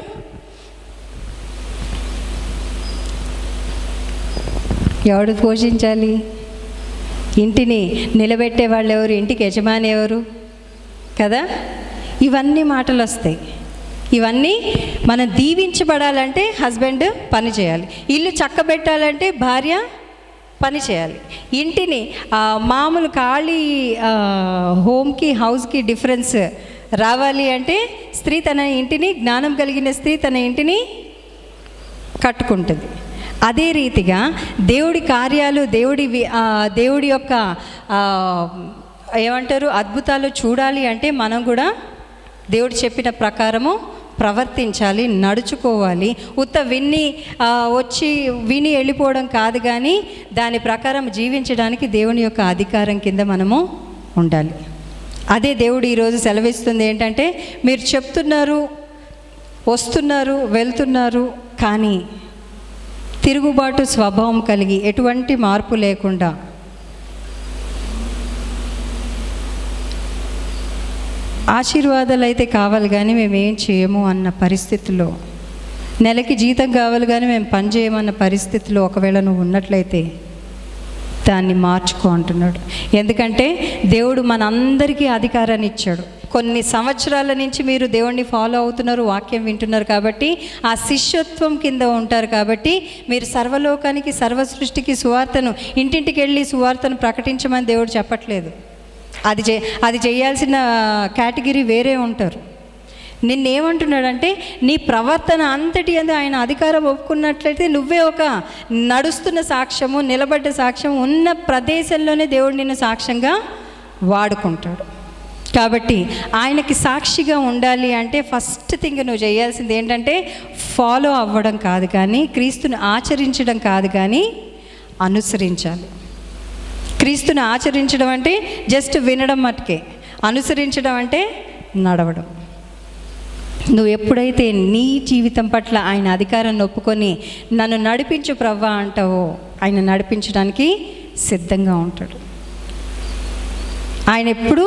ఎవడు పోషించాలి? ఇంటిని నిలబెట్టే వాళ్ళు ఎవరు? ఇంటికి యజమాని ఎవరు? కదా, ఇవన్నీ మాటలు వస్తాయి. ఇవన్నీ మనం దీవించబడాలంటే హస్బెండ్ పని చేయాలి, ఇల్లు చక్కబెట్టాలంటే భార్య పని చేయాలి. ఇంటిని మామూలు ఖాళీ హోమ్కి హౌస్కి డిఫరెన్స్ రావాలి అంటే స్త్రీ తన ఇంటిని, జ్ఞానం కలిగిన స్త్రీ తన ఇంటిని కట్టుకుంటుంది. అదే రీతిగా దేవుడి కార్యాలు, దేవుడి యొక్క ఏమంటారు అద్భుతాలు చూడాలి అంటే మనం కూడా దేవుడు చెప్పిన ప్రకారము ప్రవర్తించాలి, నడుచుకోవాలి. వచ్చి విని వెళ్ళిపోవడం కాదు, కానీ దాని ప్రకారం జీవించడానికి దేవుని యొక్క అధికారం కింద మనము ఉండాలి. అదే దేవుడు ఈరోజు సెలవిస్తుంది ఏంటంటే, మీరు చెప్తున్నారు, వస్తున్నారు, వెళ్తున్నారు, కానీ తిరుగుబాటు స్వభావం కలిగి ఎటువంటి మార్పు లేకుండా ఆశీర్వాదాలు అయితే కావాలి కానీ మేమేం చేయము అన్న పరిస్థితిలో, నెలకి జీతం కావాలి కానీ మేము పని చేయమన్న పరిస్థితిలో ఒకవేళ నువ్వు ఉన్నట్లయితే దాన్ని మార్చుకో అంటున్నాడు. ఎందుకంటే దేవుడు మనందరికీ అధికారాన్ని ఇచ్చాడు. కొన్ని సంవత్సరాల నుంచి మీరు దేవుణ్ణి ఫాలో అవుతున్నారు, వాక్యం వింటున్నారు కాబట్టి, ఆ శిష్యత్వం కింద ఉంటారు కాబట్టి మీరు సర్వలోకానికి, సర్వ సృష్టికి సువార్తను, ఇంటింటికి వెళ్ళి సువార్తను ప్రకటించమని దేవుడు చెప్పట్లేదు. అది చేయాల్సిన కేటగిరీ వేరే ఉంటారు. నిన్నేమంటున్నాడంటే, నీ ప్రవర్తన అంతటి అందు ఆయన అధికారం ఒప్పుకున్నట్లయితే నువ్వే ఒక నడుస్తున్న సాక్ష్యము, నిలబడ్డ సాక్ష్యం, ఉన్న ప్రదేశంలోనే దేవుడు నిన్ను సాక్ష్యంగా వాడుకుంటాడు. కాబట్టి ఆయనకి సాక్షిగా ఉండాలి అంటే ఫస్ట్ థింగ్ నువ్వు చేయాల్సింది ఏంటంటే, ఫాలో అవ్వడం కాదు కానీ, క్రీస్తుని ఆచరించడం కాదు కానీ అనుసరించాలి. క్రీస్తుని ఆచరించడం అంటే జస్ట్ వినడం మటుకే, అనుసరించడం అంటే నడవడం. నువ్వు ఎప్పుడైతే నీ జీవితం పట్ల ఆయన అధికారాన్ని ఒప్పుకొని నన్ను నడిపించు ప్రవ్వా అంటావో, ఆయన నడిపించడానికి సిద్ధంగా ఉంటాడు. ఆయన ఎప్పుడు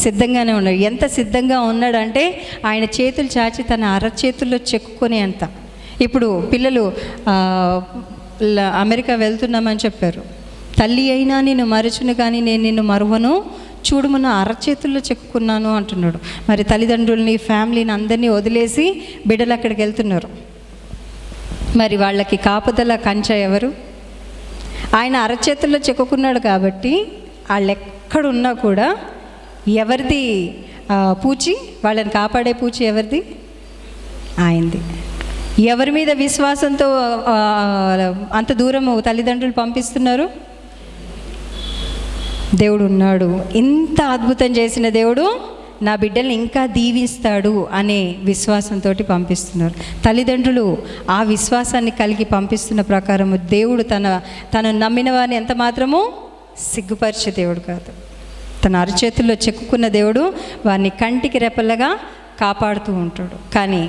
సిద్ధంగానే ఉన్నాడు. ఎంత సిద్ధంగా ఉన్నాడంటే ఆయన చేతులు చాచి తన అరచేతుల్లో చెక్కుకొని అంత. ఇప్పుడు పిల్లలు అమెరికా వెళ్తున్నామని చెప్పారు. తల్లి అయినా నేను మరచును కానీ నేను నిన్ను మరువను, చూడుము నా అరచేతుల్లో చెక్కున్నాను అంటున్నాడు. మరి తల్లిదండ్రుల్ని, ఫ్యామిలీని అందరినీ వదిలేసి బిడ్డలు అక్కడికి వెళ్తున్నారు. మరి వాళ్ళకి కాపుదల కంచె ఎవరు? ఆయన అరచేతుల్లో చెక్కున్నాడు కాబట్టి వాళ్ళు ఎక్కడున్నా కూడా ఎవరిది పూచి, వాళ్ళని కాపాడే పూచి ఎవరిది? ఆయనది. ఎవరి మీద విశ్వాసంతో అంత దూరం తల్లిదండ్రులు పంపిస్తున్నారు? దేవుడు ఉన్నాడు. ఇంత అద్భుతం చేసిన దేవుడు నా బిడ్డల్ని ఇంకా దీవిస్తాడు అనే విశ్వాసంతో పంపిస్తున్నారు. తల్లిదండ్రులు ఆ విశ్వాసాన్ని కలిగి పంపిస్తున్న ప్రకారము దేవుడు తను నమ్మిన వారిని ఎంత మాత్రము సిగ్గుపరిచే దేవుడు కాదు. తన అరచేతుల్లో చెక్కున్న దేవుడు వారిని కంటికి రెప్పలుగా కాపాడుతూ ఉంటాడు. కానీ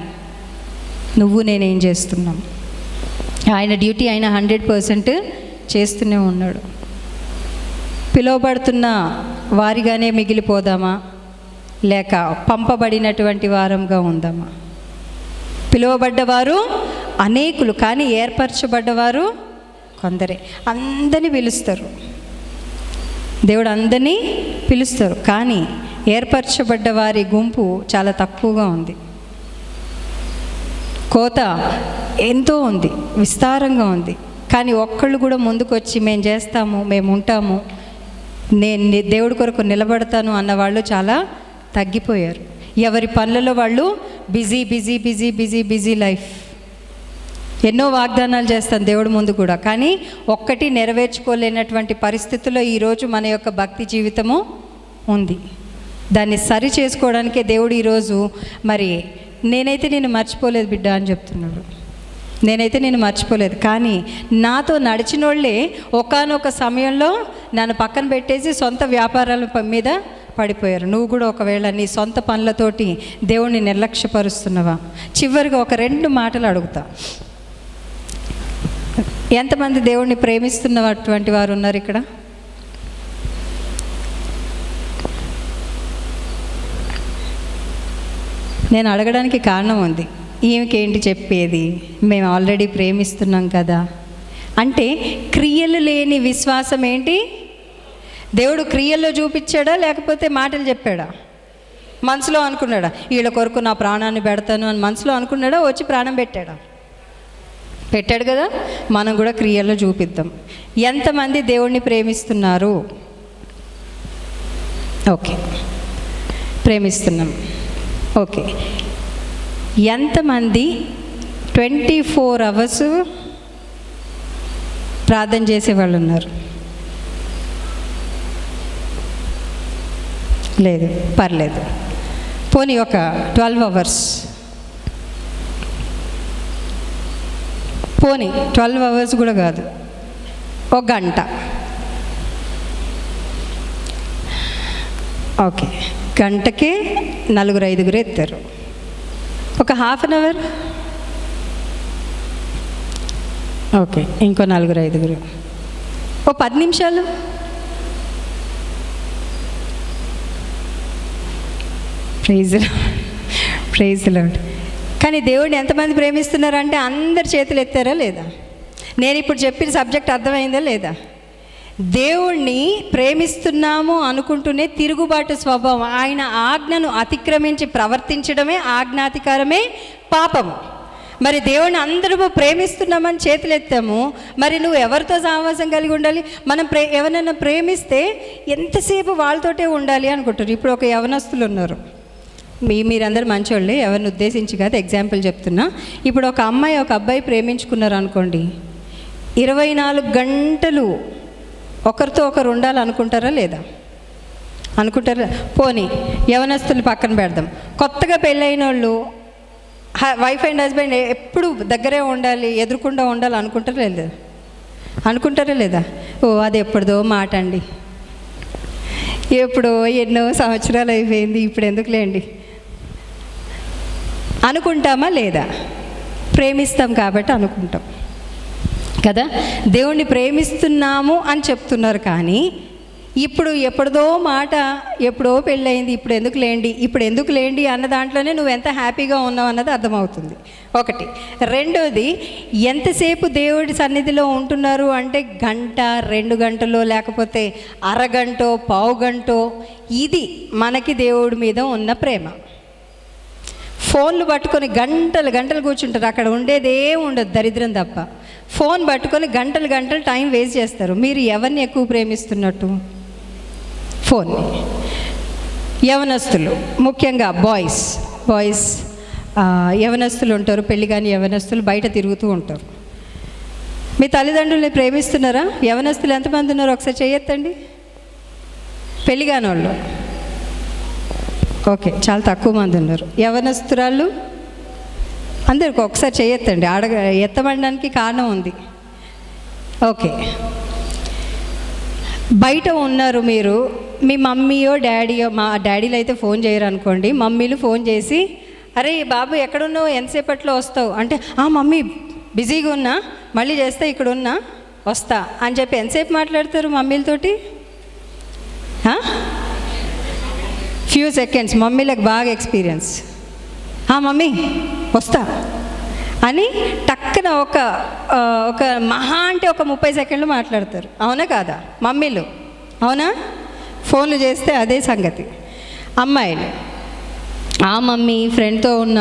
నువ్వు నేనేం చేస్తున్నాం? ఆయన డ్యూటీ ఆయన 100% చేస్తూనే ఉన్నాడు. పిలువబడుతున్న వారిగానే మిగిలిపోదామా, లేక పంపబడినటువంటి వారంగా ఉందామా? పిలువబడ్డవారు అనేకులు, కానీ ఏర్పరచబడ్డవారు కొందరే. అందరినీ పిలుస్తారు, దేవుడు అందరినీ పిలుస్తారు, కానీ ఏర్పరచబడ్డ వారి గుంపు చాలా తక్కువగా ఉంది. కోత ఎంతో ఉంది, విస్తారంగా ఉంది, కానీ ఒక్కళ్ళు కూడా ముందుకు వచ్చి మేము చేస్తాము, మేము ఉంటాము, నేను దేవుడి కొరకు నిలబడతాను అన్నవాళ్ళు చాలా తగ్గిపోయారు. ఎవరి పనులలో వాళ్ళు busy busy busy busy busy life. ఎన్నో వాగ్దానాలు చేస్తాను దేవుడి ముందు కూడా, కానీ ఒక్కటి నెరవేర్చుకోలేనటువంటి పరిస్థితుల్లో ఈరోజు మన యొక్క భక్తి జీవితము ఉంది. దాన్ని సరి చేసుకోవడానికే దేవుడు ఈరోజు మరి నేనైతే నేను మర్చిపోలేదు బిడ్డ అని చెప్తున్నాడు. నేనైతే నేను మర్చిపోలేదు. కానీ నాతో నడిచిన వాళ్ళే ఒకానొక సమయంలో నన్ను పక్కన పెట్టేసి సొంత వ్యాపారాల మీద పడిపోయారు. నువ్వు కూడా ఒకవేళ నీ సొంత పనులతోటి దేవుణ్ణి నిర్లక్ష్యపరుస్తున్నావా? చివరిగా ఒక 2 మాటలు అడుగుతా. ఎంతమంది దేవుణ్ణి ప్రేమిస్తున్నటువంటి వారు ఉన్నారు ఇక్కడ? నేను అడగడానికి కారణం ఉంది. ఈమెకేంటి చెప్పేది, మేము ఆల్రెడీ ప్రేమిస్తున్నాం కదా అంటే, క్రియలు లేని విశ్వాసం ఏంటి? దేవుడు క్రియల్లో చూపించాడా లేకపోతే మాటలు చెప్పాడా? మనసులో అనుకున్నాడా? వీళ్ళ కొరకు నా ప్రాణాన్ని పెడతాను అని మనసులో అనుకున్నాడా? వచ్చి ప్రాణం పెట్టాడా? పెట్టాడు కదా. మనం కూడా క్రియల్లో చూపిద్దాం. ఎంతమంది దేవుణ్ణి ప్రేమిస్తున్నారు? ఓకే, ప్రేమిస్తున్నాం. ఓకే, ఎంతమంది 24 అవర్స్ ప్రార్థన చేసేవాళ్ళు ఉన్నారు? లేదు, పర్లేదు. పోనీ ఒక 12 అవర్స్, పోనీ 12 అవర్స్ కూడా కాదు, 1 గంట. ఓకే, గంటకే 4-5 ఎత్తారు. ఒక ½ అన్ అవర్, ఓకే, ఇంకో 4-5. ఓ 10 నిమిషాలు. Praise Lord. కానీ దేవుడిని ఎంతమంది ప్రేమిస్తున్నారంటే అందరి చేతులు ఎత్తారా లేదా? నేను ఇప్పుడు చెప్పిన సబ్జెక్ట్ అర్థమైందా లేదా? దేవుణ్ణి ప్రేమిస్తున్నాము అనుకుంటూనే తిరుగుబాటు స్వభావం, ఆయన ఆజ్ఞను అతిక్రమించి ప్రవర్తించడమే, ఆజ్ఞాతికారమే పాపము. మరి దేవుణ్ణి అందరము ప్రేమిస్తున్నామని చేతులు ఎత్తాము. మరి నువ్వు ఎవరితో సహవాసం కలిగి ఉండాలి? మనం ఎవరైనా ప్రేమిస్తే ఎంతసేపు వాళ్ళతోటే ఉండాలి అనుకుంటారు. ఇప్పుడు ఒక యవనస్తులు ఉన్నారు, మీరందరూ మంచోళ్ళే, ఎవరిని ఉద్దేశించి కాదు, ఎగ్జాంపుల్ చెప్తున్నా. ఇప్పుడు ఒక అమ్మాయి ఒక అబ్బాయి ప్రేమించుకున్నారు అనుకోండి, 24 గంటలు ఒకరితో ఒకరు ఉండాలనుకుంటారా లేదా? అనుకుంటారా? పోనీ యవనస్తులు పక్కన పెడదాం. కొత్తగా పెళ్ళైన వాళ్ళు వైఫ్ అండ్ హస్బెండ్ ఎప్పుడు దగ్గరే ఉండాలి, ఎదురుకుండా ఉండాలి అనుకుంటారా లేదా? అనుకుంటారా లేదా? ఓ అది ఎప్పుడుదో మాట అండి, ఎప్పుడో ఎన్నో సంవత్సరాలు అయిపోయింది, ఇప్పుడు ఎందుకులేండి అనుకుంటామా లేదా? ప్రేమిస్తాం కాబట్టి అనుకుంటాం కదా. దేవుణ్ణి ప్రేమిస్తున్నాము అని చెప్తున్నారు, కానీ ఇప్పుడు ఎప్పుడుదో మాట, ఎప్పుడో పెళ్ళయింది, ఇప్పుడు ఎందుకు లేండి అన్న దాంట్లోనే నువ్వు ఎంత హ్యాపీగా ఉన్నావు అన్నది అర్థమవుతుంది. ఒకటి. రెండోది, ఎంతసేపు దేవుడి సన్నిధిలో ఉంటున్నారు అంటే 1-2 గంటలో, లేకపోతే అరగంటో, పావుగంటో. ఇది మనకి దేవుడి మీద ఉన్న ప్రేమ. ఫోన్లు పట్టుకొని గంటలు కూర్చుంటారు, అక్కడ ఉండేదే ఉండదు, దరిద్రం తప్ప. ఫోన్ పట్టుకొని గంటలు టైం వేస్ట్ చేస్తారు. మీరు ఎవరిని ఎక్కువ ప్రేమిస్తున్నట్టు? ఫోన్ని. యవనస్తులు, ముఖ్యంగా బాయ్స్ యవనస్తులు ఉంటారు, పెళ్ళి కాని యవనస్తులు బయట తిరుగుతూ ఉంటారు. మీ తల్లిదండ్రుల్ని ప్రేమిస్తున్నారా? యవనస్తులు ఎంతమంది ఉన్నారు ఒకసారి చేయొద్దండి. పెళ్ళి కాని వాళ్ళు ఓకే, చాలా తక్కువ మంది ఉన్నారు. యవనస్తురాళ్ళు అందరికి ఒకసారి చేయొద్దండి. ఎత్తబడడానికి కారణం ఉంది. ఓకే, బయట ఉన్నారు మీరు, మీ మమ్మీయో డాడీయో, మా డాడీలు అయితే ఫోన్ చేయరు అనుకోండి, మమ్మీలు ఫోన్ చేసి, అరే బాబు ఎక్కడున్నావు, ఎంతసేపట్లో వస్తావు అంటే, మమ్మీ బిజీగా ఉన్నా, మళ్ళీ చేస్తే ఇక్కడ ఉన్నా, వస్తా అని చెప్పి ఎంతసేపు మాట్లాడతారు మమ్మీలతోటి? Few seconds. మమ్మీలకు బాగా ఎక్స్పీరియన్స్. మమ్మీ వస్తా అని టక్కున ఒక మహా అంటే ఒక 30 సెకండ్లు మాట్లాడతారు. అవునా కాదా మమ్మీలు? అవునా? ఫోన్లు చేస్తే అదే సంగతి. అమ్మాయిలు, మమ్మీ ఫ్రెండ్తో ఉన్న,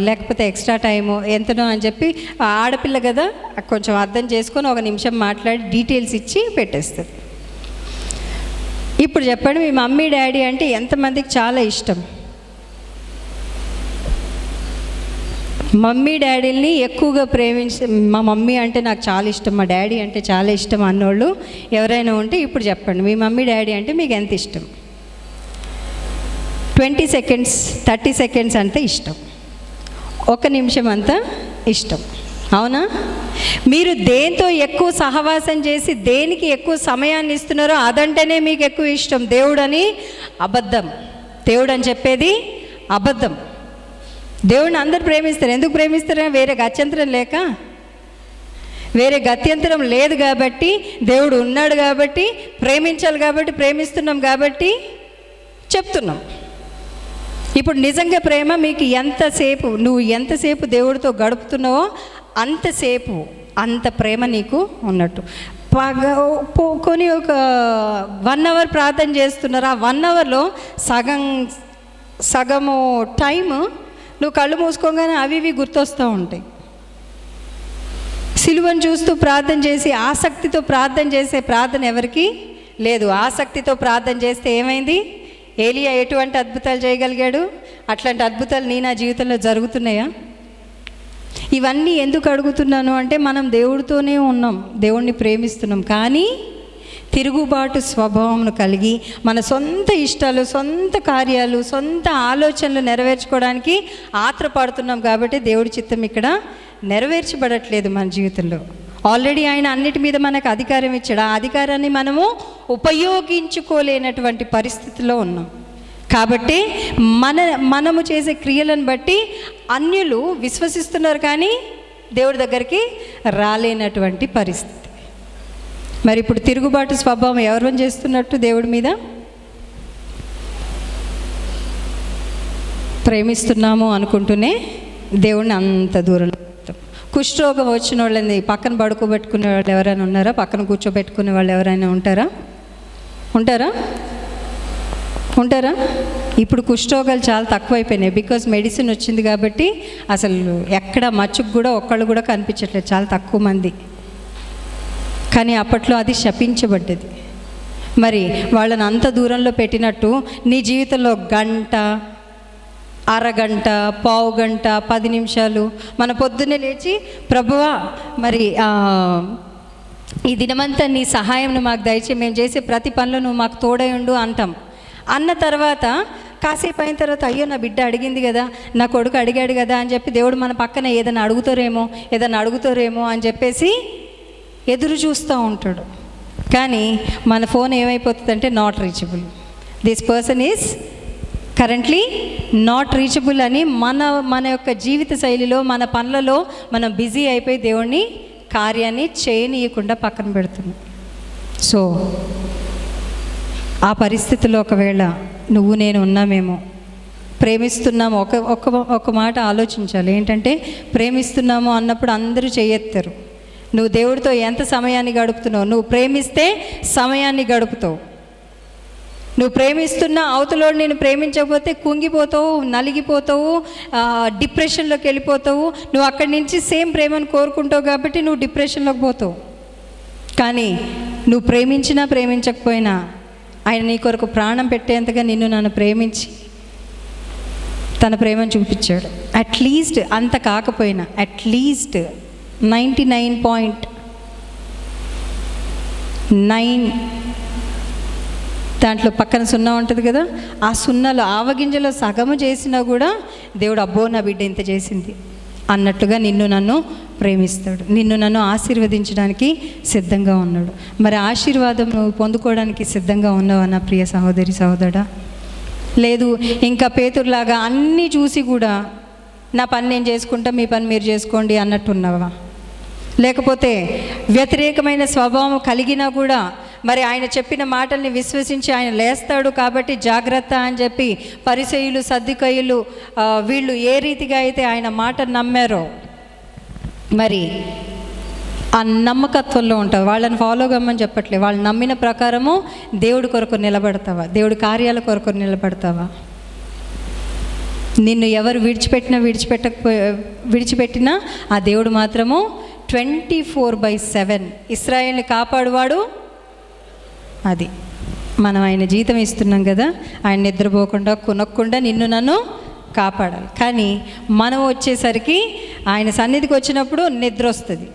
లేకపోతే ఎక్స్ట్రా టైము ఎంతనో అని చెప్పి, ఆడపిల్ల కదా కొంచెం అర్థం చేసుకొని 1 నిమిషం మాట్లాడి డీటెయిల్స్ ఇచ్చి పెట్టేస్తుంది. ఇప్పుడు చెప్పండి, మీ మమ్మీ డాడీ అంటే ఎంతమందికి చాలా ఇష్టం? మమ్మీ డాడీని ఎక్కువగా మా మమ్మీ అంటే నాకు చాలా ఇష్టం, మా డాడీ అంటే చాలా ఇష్టం అన్నోళ్ళు ఎవరైనా ఉంటే ఇప్పుడు చెప్పండి, మీ మమ్మీ డాడీ అంటే మీకు ఎంత ఇష్టం? 20 సెకండ్స్ 30 సెకండ్స్ అంటే ఇష్టం, 1 నిమిషం అంతా ఇష్టం. అవునా? మీరు దేంతో ఎక్కువ సహవాసం చేసి దేనికి ఎక్కువ సమయాన్ని ఇస్తున్నారో అదంటేనే మీకు ఎక్కువ ఇష్టం. దేవుడని అబద్ధం, దేవుడు అని చెప్పేది అబద్ధం. దేవుడిని అందరు ప్రేమిస్తారు. ఎందుకు ప్రేమిస్తారు? వేరే గత్యంతరం లేక, వేరే గత్యంతరం లేదు కాబట్టి, దేవుడు ఉన్నాడు కాబట్టి, ప్రేమించాలి కాబట్టి, ప్రేమిస్తున్నాం కాబట్టి చెప్తున్నాం. ఇప్పుడు నిజంగా ప్రేమ మీకు ఎంతసేపు, నువ్వు ఎంతసేపు దేవుడితో గడుపుతున్నావో అంతసేపు అంత ప్రేమ నీకు ఉన్నట్టు. కొని ఒక 1 అవర్ ప్రార్థన చేస్తున్నారు. ఆ 1 అవర్లో సగము టైము నువ్వు కళ్ళు మూసుకోగానే అవి ఇవి గుర్తొస్తూ ఉంటాయి. సిలువను చూస్తూ ప్రార్థన చేసి ఆసక్తితో ప్రార్థన చేసే ప్రార్థన ఎవరికి లేదు. ఆసక్తితో ప్రార్థన చేస్తే ఏమైంది? ఏలియా ఎటువంటి అద్భుతాలు చేయగలిగాడు? అట్లాంటి అద్భుతాలు నా జీవితంలో జరుగుతున్నాయా? ఇవన్నీ ఎందుకు అడుగుతున్నాను అంటే, మనం దేవుడితోనే ఉన్నాం, దేవుణ్ణి ప్రేమిస్తున్నాం, కానీ తిరుగుబాటు స్వభావం కలిగి మన సొంత ఇష్టాలు, సొంత కార్యాలు, సొంత ఆలోచనలు నెరవేర్చుకోవడానికి ఆత్రపడుతున్నాం. కాబట్టి దేవుడి చిత్తం ఇక్కడ నెరవేర్చబడట్లేదు మన జీవితంలో. ఆల్రెడీ ఆయన అన్నిటి మీద మనకు అధికారం ఇచ్చాడు. ఆ అధికారాన్ని మనము ఉపయోగించుకోలేనటువంటి పరిస్థితిలో ఉన్నాం. కాబట్టి మనము చేసే క్రియలను బట్టి అన్యులు విశ్వసిస్తున్నారు, కానీ దేవుడి దగ్గరికి రాలేనటువంటి పరిస్థితి. మరి ఇప్పుడు తిరుగుబాటు స్వభావం ఎవరు చేస్తున్నట్టు? దేవుడి మీద ప్రేమిస్తున్నాము అనుకుంటూనే దేవుడిని అంత దూరంలో పెడతాం. కుష్ఠరోగం వచ్చిన వాళ్ళని పక్కన పడుకోబెట్టుకునే వాళ్ళు ఎవరైనా ఉన్నారా? పక్కన కూర్చోబెట్టుకునే వాళ్ళు ఎవరైనా ఉంటారా? ఇప్పుడు కుష్ఠరోగాలు చాలా తక్కువైపోయినాయి. బికాజ్ మెడిసిన్ వచ్చింది కాబట్టి అసలు ఎక్కడ మచ్చుకు కూడా ఒక్కళ్ళు కూడా కనిపించట్లేదు, చాలా తక్కువ మంది. కానీ అప్పట్లో అది శపించబడ్డది. మరి వాళ్ళని అంత దూరంలో పెట్టినట్టు నీ జీవితంలో గంట, అరగంట, పావు గంట, 10 నిమిషాలు మన పొద్దున్నే లేచి ప్రభువా మరి ఈ దినమంతా నీ సహాయం మాకు దయచేసి, మేము చేసే ప్రతి పనిలో నువ్వు మాకు తోడై ఉండు అంటాం. అన్న తర్వాత కాసేపు అయిన తర్వాత అయ్యో నా బిడ్డ అడిగింది కదా, నా కొడుకు అడిగాడు కదా అని చెప్పి దేవుడు మన పక్కన ఏదైనా అడుగుతారేమో అని చెప్పేసి ఎదురు చూస్తూ ఉంటాడు. కానీ మన ఫోన్ ఏమైపోతుందంటే not reachable, this person is currently not reachable అని మన యొక్క జీవిత శైలిలో, మన పనులలో మనం బిజీ అయిపోయి దేవుణ్ణి కార్యాన్ని చేయనీయకుండా పక్కన పెడుతున్నాం. సో ఆ పరిస్థితిలో ఒకవేళ నువ్వు నేను ఉన్నామేమో, ప్రేమిస్తున్నాము. ఒక మాట ఆలోచించాలి. ఏంటంటే ప్రేమిస్తున్నాము అన్నప్పుడు అందరూ చేయెత్తారు. నువ్వు దేవుడితో ఎంత సమయాన్ని గడుపుతున్నావు? నువ్వు ప్రేమిస్తే సమయాన్ని గడుపుతావు. నువ్వు ప్రేమిస్తున్నా అవతలోడు నేను ప్రేమించకపోతే కుంగిపోతావు, నలిగిపోతావు, డిప్రెషన్లోకి వెళ్ళిపోతావు. నువ్వు అక్కడి నుంచి సేమ్ ప్రేమను కోరుకుంటావు కాబట్టి నువ్వు డిప్రెషన్లోకి పోతావు. కానీ నువ్వు ప్రేమించినా ప్రేమించకపోయినా ఆయన నీ కొరకు ప్రాణం పెట్టేంతగా నిన్ను నన్ను ప్రేమించి తన ప్రేమను చూపించాడు. అట్లీస్ట్ అంత కాకపోయినా అట్లీస్ట్ 99.9 దాంట్లో పక్కన 0 ఉంటుంది కదా, ఆ 0లో ఆవగింజలో సగము చేసినా కూడా దేవుడు అబ్బో నా బిడ్డ ఇంత చేసింది అన్నట్టుగా నిన్ను నన్ను ప్రేమిస్తాడు. నిన్ను నన్ను ఆశీర్వదించడానికి సిద్ధంగా ఉన్నాడు. మరి ఆశీర్వాదం నువ్వు పొందుకోవడానికి సిద్ధంగా ఉన్నావా నా ప్రియ సహోదరి సహోదరుడా? లేదు ఇంకా పేతురులాగా అన్నీ చూసి కూడా నా పని నేను చేసుకుంటా, మీ పని మీరు చేసుకోండి అన్నట్టున్నావా? లేకపోతే వ్యతిరేకమైన స్వభావం కలిగినా కూడా మరి ఆయన చెప్పిన మాటల్ని విశ్వసించి ఆయన లేస్తాడు కాబట్టి జాగ్రత్త అని చెప్పి పరిసయ్యులు, సద్దుకయ్యులు వీళ్ళు ఏ రీతిగా అయితే ఆయన మాట నమ్మారో మరి ఆ నమ్మకత్వంలో ఉంటావు. వాళ్ళని ఫాలో కమ్మని చెప్పట్లే, వాళ్ళు నమ్మిన ప్రకారము దేవుడి కొరకు నిలబడతావా? దేవుడి కార్యాల కొరకు నిలబడతావా? నిన్ను ఎవరు విడిచిపెట్టినా ఆ దేవుడు మాత్రము 24/7 ఇశ్రాయేల్ని కాపాడువాడు. అది మనం ఆయన జీతం ఇస్తున్నాం కదా, ఆయన నిద్రపోకుండా కొనక్కుండా నిన్ను నన్ను కాపాడాలి. కానీ మనం వచ్చేసరికి ఆయన సన్నిధికి వచ్చినప్పుడు నిద్ర వస్తుంది,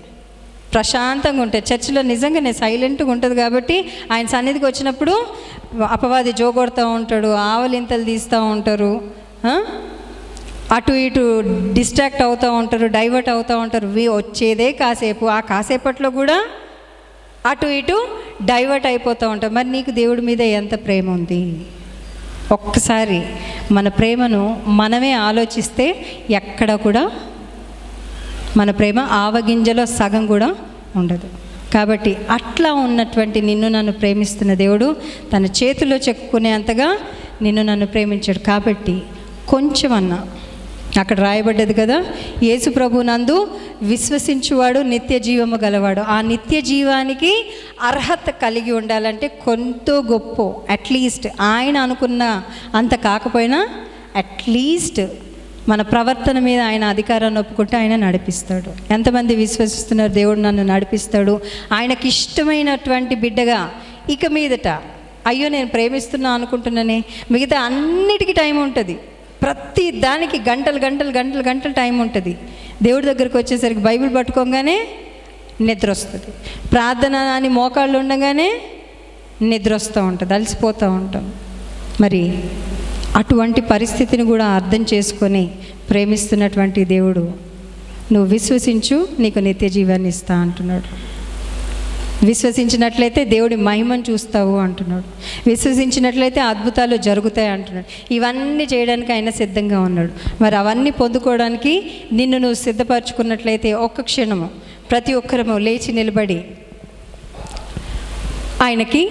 ప్రశాంతంగా ఉంటుంది. చర్చిలో నిజంగానే సైలెంట్గా ఉంటుంది కాబట్టి ఆయన సన్నిధికి వచ్చినప్పుడు అపవాది జోగొడుతూ ఉంటాడు, ఆవలింతలు తీస్తూ ఉంటారు, అటు ఇటు డిస్ట్రాక్ట్ అవుతూ ఉంటారు, డైవర్ట్ అవుతూ ఉంటారు. వచ్చేదే కాసేపు, ఆ కాసేపట్లో కూడా అటు ఇటు డైవర్ట్ అయిపోతూ ఉంటారు. మరి నీకు దేవుడి మీద ఎంత ప్రేమ ఉంది? ఒక్కసారి మన ప్రేమను మనమే ఆలోచిస్తే ఎక్కడ కూడా మన ప్రేమ ఆవగింజలో సగం కూడా ఉండదు. కాబట్టి అట్లా ఉన్నటువంటి నిన్ను నన్ను ప్రేమిస్తున్న దేవుడు తన చేతిలో చెక్కుకునేంతగా నిన్ను నన్ను ప్రేమించాడు. కాబట్టి కొంచెమన్నా, అక్కడ రాయబడ్డది కదా, యేసు ప్రభు నందు విశ్వసించువాడు నిత్య జీవము గలవాడు. ఆ నిత్య జీవానికి అర్హత కలిగి ఉండాలంటే కొంత గొప్ప, అట్లీస్ట్ ఆయన అనుకున్న అంత కాకపోయినా అట్లీస్ట్ మన ప్రవర్తన మీద ఆయన అధికారాన్ని ఒప్పుకుంటే ఆయన నడిపిస్తాడు. ఎంతమంది విశ్వసిస్తున్నారు దేవుడు నన్ను నడిపిస్తాడు, ఆయనకి ఇష్టమైనటువంటి బిడ్డగా ఇక మీదట? అయ్యో నేను ప్రేమిస్తున్నా అనుకుంటున్నానే, మిగతా అన్నిటికీ టైం ఉంటుంది, ప్రతి దానికి గంటలు గంటలు గంటలు గంటలు టైం ఉంటుంది. దేవుడి దగ్గరికి వచ్చేసరికి బైబిల్ పట్టుకోగానే నిద్ర వస్తుంది, ప్రార్థన అని మోకాళ్ళు ఉండగానే నిద్ర వస్తూ ఉంటుంది, అలసిపోతూ ఉంటాం. మరి అటువంటి పరిస్థితిని కూడా అర్థం చేసుకొని ప్రేమిస్తున్నటువంటి దేవుడు నువ్వు విశ్వసించు, నీకు నిత్య జీవాన్ని ఇస్తా అంటున్నాడు. విశ్వసించినట్లయితే దేవుడి మహిమను చూస్తావు అంటున్నాడు. విశ్వసించినట్లయితే అద్భుతాలు జరుగుతాయి అంటున్నాడు. ఇవన్నీ చేయడానికి ఆయన సిద్ధంగా ఉన్నాడు. మరి అవన్నీ పొందుకోవడానికి నిన్ను నువ్వు సిద్ధపరచుకున్నట్లయితే ఒక్క క్షణము ప్రతి ఒక్కరము లేచి నిలబడి ఆయనకి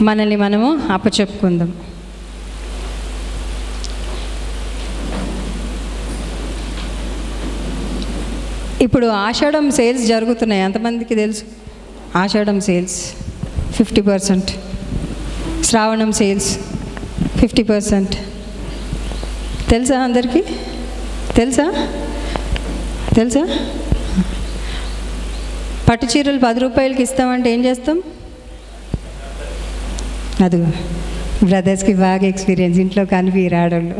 మనల్ని మనము అప్పచెప్పుకుందాం. ఇప్పుడు ఆషాఢం సేల్స్ జరుగుతున్నాయి, ఎంతమందికి తెలుసు? ఆషాఢం సేల్స్ 50%, శ్రావణం సేల్స్ 50%. తెలుసా? అందరికీ తెలుసా? పట్టు చీరలు 10 రూపాయలకి ఇస్తామంటే ఏం చేస్తాం? అదిగో బ్రదర్స్కి బాగా ఎక్స్పీరియన్స్, ఇంట్లో కనిపించరు ఆడవాళ్ళు.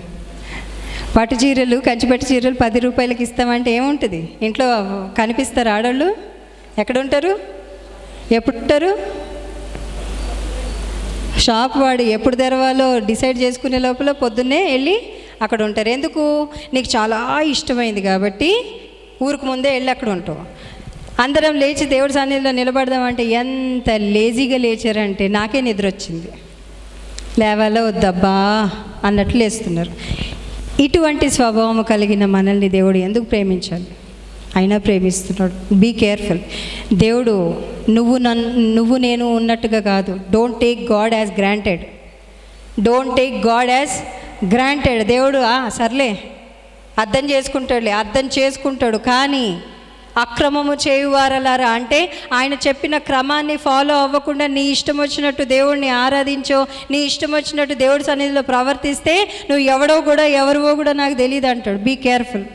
పట్టు చీరలు, కంచిపట్టు చీరలు 10 రూపాయలకి ఇస్తామంటే ఏముంటుంది? ఇంట్లో కనిపిస్తారు ఆడవాళ్ళు? ఎక్కడ ఉంటారు? ఎప్పుడు ఉంటారు? షాప్ వాడు ఎప్పుడు తెరవాలో డిసైడ్ చేసుకునే లోపల పొద్దున్నే వెళ్ళి అక్కడ ఉంటారు. ఎందుకు? నీకు చాలా ఇష్టమైంది కాబట్టి ఊరికి ముందే వెళ్ళి అక్కడ ఉంటావు. అందరం లేచి దేవుడి సన్నిధిలో నిలబడదామంటే ఎంత లేజీగా లేచారంటే నాకే నిద్ర వచ్చింది, లేవాలో వద్దబ్బా అన్నట్లు లేస్తున్నారు. ఇటువంటి స్వభావం కలిగిన మనల్ని దేవుడు ఎందుకు ప్రేమించాలి? అయినా ప్రేమిస్తున్నాడు. Be careful. దేవుడు నువ్వు నేను ఉన్నట్టుగా కాదు. Don't take God as granted. Don't take God as granted. దేవుడు సర్లే అర్థం చేసుకుంటాడు, కానీ అక్రమము చేయువారలారా అంటే ఆయన చెప్పిన క్రమాన్ని ఫాలో అవ్వకుండా నీ ఇష్టం వచ్చినట్టు దేవుడిని ఆరాధించో, నీ ఇష్టం వచ్చినట్టు దేవుడి సన్నిధిలో ప్రవర్తిస్తే నువ్వు ఎవరివో కూడా నాకు తెలియదు అంటాడు. Be careful.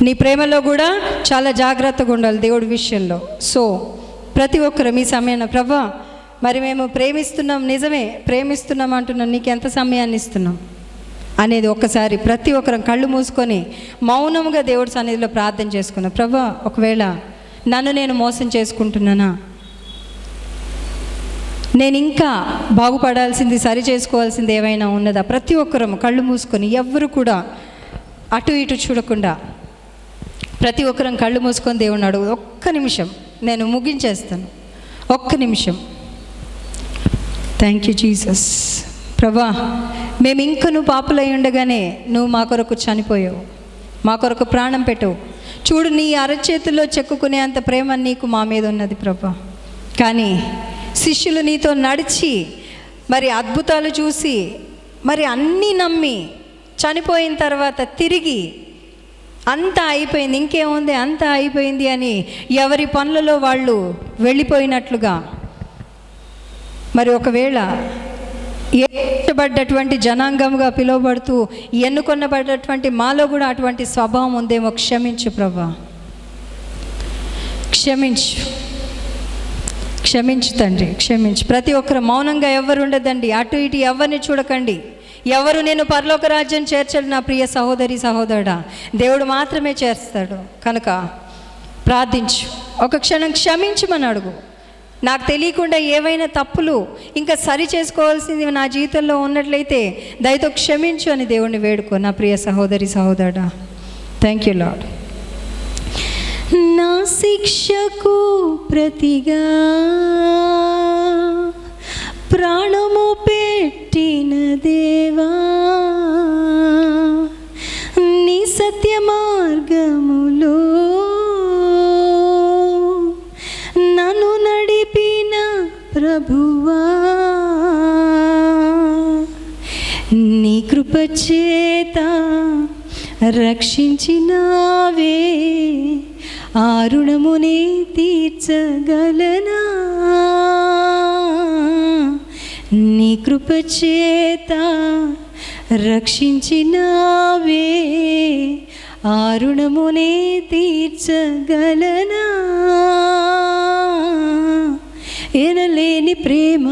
నీ ప్రేమలో కూడా చాలా జాగ్రత్తగా ఉండాలి దేవుడి విషయంలో. సో ప్రతి ఒక్కరు మీ సమయాన్ని, ప్రభా మరి మేము ప్రేమిస్తున్నాం, నిజమే ప్రేమిస్తున్నాం అంటున్నాం, నీకు ఎంత సమయాన్ని ఇస్తున్నాం అనేది ఒక్కసారి ప్రతి ఒక్కరం కళ్ళు మూసుకొని మౌనంగా దేవుడి సన్నిధిలో ప్రార్థన చేసుకున్నాం. ప్రభా ఒకవేళ నన్ను నేను మోసం చేసుకుంటున్నానా, నేను ఇంకా బాగుపడాల్సింది, సరి చేసుకోవాల్సింది ఏమైనా ఉన్నదా? ప్రతి ఒక్కరం కళ్ళు మూసుకొని, ఎవ్వరు కూడా అటు ఇటు చూడకుండా ప్రతి ఒక్కరం కళ్ళు మూసుకొని దేవుడిని అడుగు. ఒక్క నిమిషం, నేను ముగించేస్తాను. ఒక్క నిమిషం. Thank you Jesus. ప్రభా మేము ఇంకా నువ్వు పాపులై ఉండగానే నువ్వు మా కొరకు చనిపోయావు, మా కొరకు ప్రాణం పెట్టవు. చూడు, నీ అరచేతుల్లో చెక్కుకునే అంత ప్రేమ నీకు మా మీద ఉన్నది ప్రభా. కానీ శిష్యులు నీతో నడిచి మరి అద్భుతాలు చూసి మరి అన్నీ నమ్మి చనిపోయిన తర్వాత తిరిగి అంతా అయిపోయింది, ఇంకేముంది అంతా అయిపోయింది అని ఎవరి పనులలో వాళ్ళు వెళ్ళిపోయినట్లుగా, మరి ఒకవేళ ఏర్పడ్డటువంటి జనాంగంగా పిలువబడుతూ ఎన్నుకొనబడ్డటువంటి మాలో కూడా అటువంటి స్వభావం ఉందేమో. క్షమించు ప్రభా, క్షమించు తండ్రి, క్షమించు. ప్రతి ఒక్కరు మౌనంగా ఎవరు ఉండదండి, అటు ఇటు ఎవరిని చూడకండి. ఎవరు నేను పరలోక రాజ్యం చేర్చడు నా ప్రియ సహోదరి సహోదరుడా, దేవుడు మాత్రమే చేస్తాడు. కనుక ప్రార్థించు, ఒక క్షణం క్షమించమని అడుగు. నాకు తెలియకుండా ఏవైనా తప్పులు ఇంకా సరి చేసుకోవాల్సింది నా జీవితంలో ఉన్నట్లయితే దయతో క్షమించు అని దేవుణ్ణి వేడుకో నా ప్రియ సహోదరి సహోదరుడా. Thank you lord. నా శిక్షకు ప్రతిగా ప్రాణము పెట్టిన దేవా, నీ సత్య మార్గములో నన్ను నడిపిన ప్రభువా, నీ కృప చేత రక్షించినావే, ఆ రుణమునే తీర్చగలనా, నీ కృప చేత రక్షించినావే, ఆ రుణమునే తీర్చగలనా, ఎనలేని ప్రేమ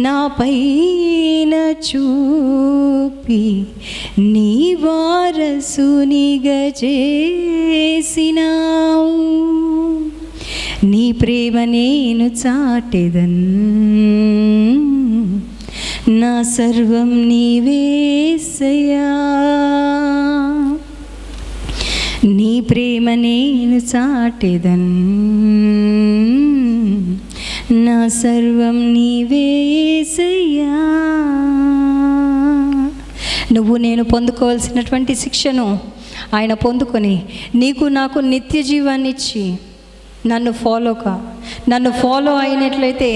నా పైన చూపి నీ వారసునిగా చేసినావు, నీ ప్రేమ నేను చాటెదన్, నా సర్వం నీవేసయ్యా, నీ ప్రేమ నేను చాటెదన్, నా సర్వం నీవేసయ్యా. నువ్వు నేను పొందుకోవాల్సినటువంటి శిక్షను ఆయన పొందుకొని నీకు నాకు నిత్య జీవాన్ని ఇచ్చి నన్ను ఫాలో అయినట్లయితే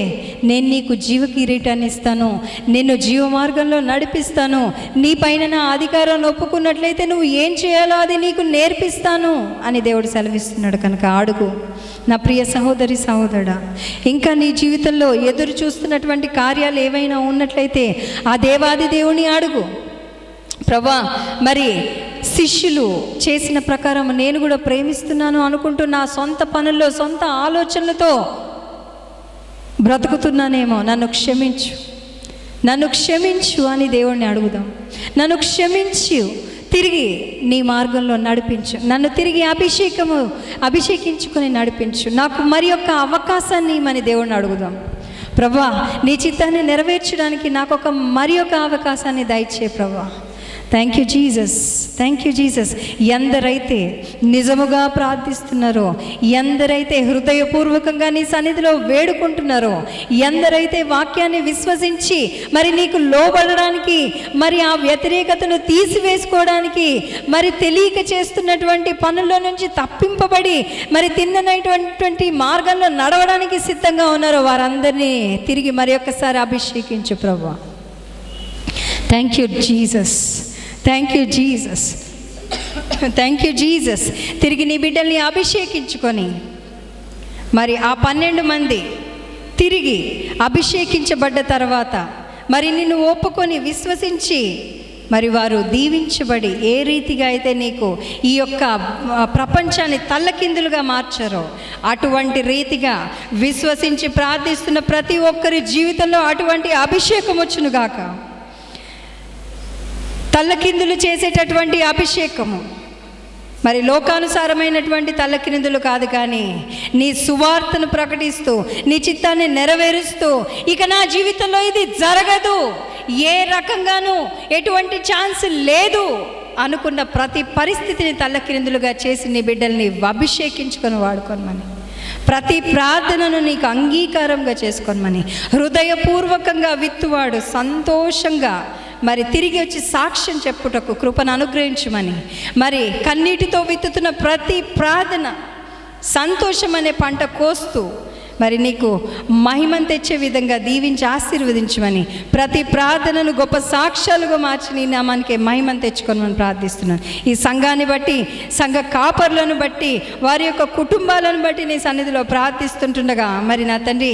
నేను నీకు జీవ కిరీటాన్ని ఇస్తాను, నిన్ను జీవ మార్గంలో నడిపిస్తాను, నీ పైన నా అధికారాన్ని ఒప్పుకున్నట్లయితే నువ్వు ఏం చేయాలో అది నీకు నేర్పిస్తాను అని దేవుడు సెలవిస్తున్నాడు. కనుక అడుగు నా ప్రియ సహోదరి సహోదరుడా. ఇంకా నీ జీవితంలో ఎదురు చూస్తున్నటువంటి కార్యాలు ఏవైనా ఉన్నట్లయితే ఆ దేవాది దేవుని అడుగు. ప్రభా, మరి శిష్యులు చేసిన ప్రకారం నేను కూడా ప్రేమిస్తున్నాను అనుకుంటూ నా సొంత పనుల్లో సొంత ఆలోచనలతో బ్రతుకుతున్నానేమో, నన్ను క్షమించు అని దేవుణ్ణి అడుగుదాం. నన్ను క్షమించు, తిరిగి నీ మార్గంలో నడిపించు, నన్ను తిరిగి అభిషేకించుకొని నడిపించు, నాకు మరి యొక్క అవకాశాన్ని ఇమ్మని దేవుణ్ణి అడుగుదాం. ప్రభా, నీ చిత్తాన్ని నెరవేర్చడానికి నాకు ఒక మరి యొక్క అవకాశాన్ని దయచే ప్రభా. Thank you Jesus. ఎందరైతే నిజముగా ప్రార్థిస్తున్నారో, ఎందరైతే హృదయపూర్వకంగా నీ సన్నిధిలో వేడుకుంటున్నారో, ఎందరైతే వాక్యాన్ని విశ్వసించి మరి నీకు లోబడడానికి, మరి ఆ వ్యతిరేకతను తీసివేసుకోవడానికి, మరి తెలియక చేస్తున్నటువంటి పనుల్లో నుంచి తప్పింపబడి మరి తిన్ననటువంటి మార్గంలో నడవడానికి సిద్ధంగా ఉన్నారో వారందరినీ తిరిగి మరి ఒక్కసారి అభిషేకించు ప్రభువా. Thank you Jesus. తిరిగి నీ బిడ్డల్ని అభిషేకించుకొని మరి ఆ 12 మంది తిరిగి అభిషేకించబడ్డ తర్వాత మరి నిన్ను ఒప్పుకొని విశ్వసించి మరి వారు దీవించబడి ఏ రీతిగా అయితే నీకు ఈ యొక్క ప్రపంచాన్ని తల్లకిందులుగా మార్చారో అటువంటి రీతిగా విశ్వసించి ప్రార్థిస్తున్న ప్రతి ఒక్కరి జీవితంలో అటువంటి అభిషేకం వచ్చునుగాక. తల్లకిందులు చేసేటటువంటి అభిషేకము, మరి లోకానుసారమైనటువంటి తల్లకిందులు కాదు, కానీ నీ సువార్తను ప్రకటిస్తూ నీ చిత్తాన్ని నెరవేరుస్తూ ఇక నా జీవితంలో ఇది జరగదు, ఏ రకంగానూ ఎటువంటి ఛాన్స్ లేదు అనుకున్న ప్రతి పరిస్థితిని తల్లకిందులుగా చేసి నీ బిడ్డల్ని అభిషేకించుకొని వాడుకోమని, ప్రతి ప్రార్థనను నీకు అంగీకారంగా చేసుకోమని, హృదయపూర్వకంగా విత్తువాడు సంతోషంగా మరి తిరిగి వచ్చి సాక్ష్యం చెప్పుటకు కృపను అనుగ్రహించమని, మరి కన్నీటితో విత్తుతున్న ప్రతి ప్రార్థన సంతోషం అనే పంట కోస్తూ మరి నీకు మహిమను తెచ్చే విధంగా దీవించి ఆశీర్వదించమని, ప్రతి ప్రార్థనను గొప్ప సాక్ష్యాలుగా మార్చి నీ నామానికి మహిమను తెచ్చుకోమని ప్రార్థిస్తున్నాను. ఈ సంఘాన్ని బట్టి, సంఘ కాపర్లను బట్టి, వారి యొక్క కుటుంబాలను బట్టి నీ సన్నిధిలో ప్రార్థిస్తుంటుండగా మరి నా తండ్రి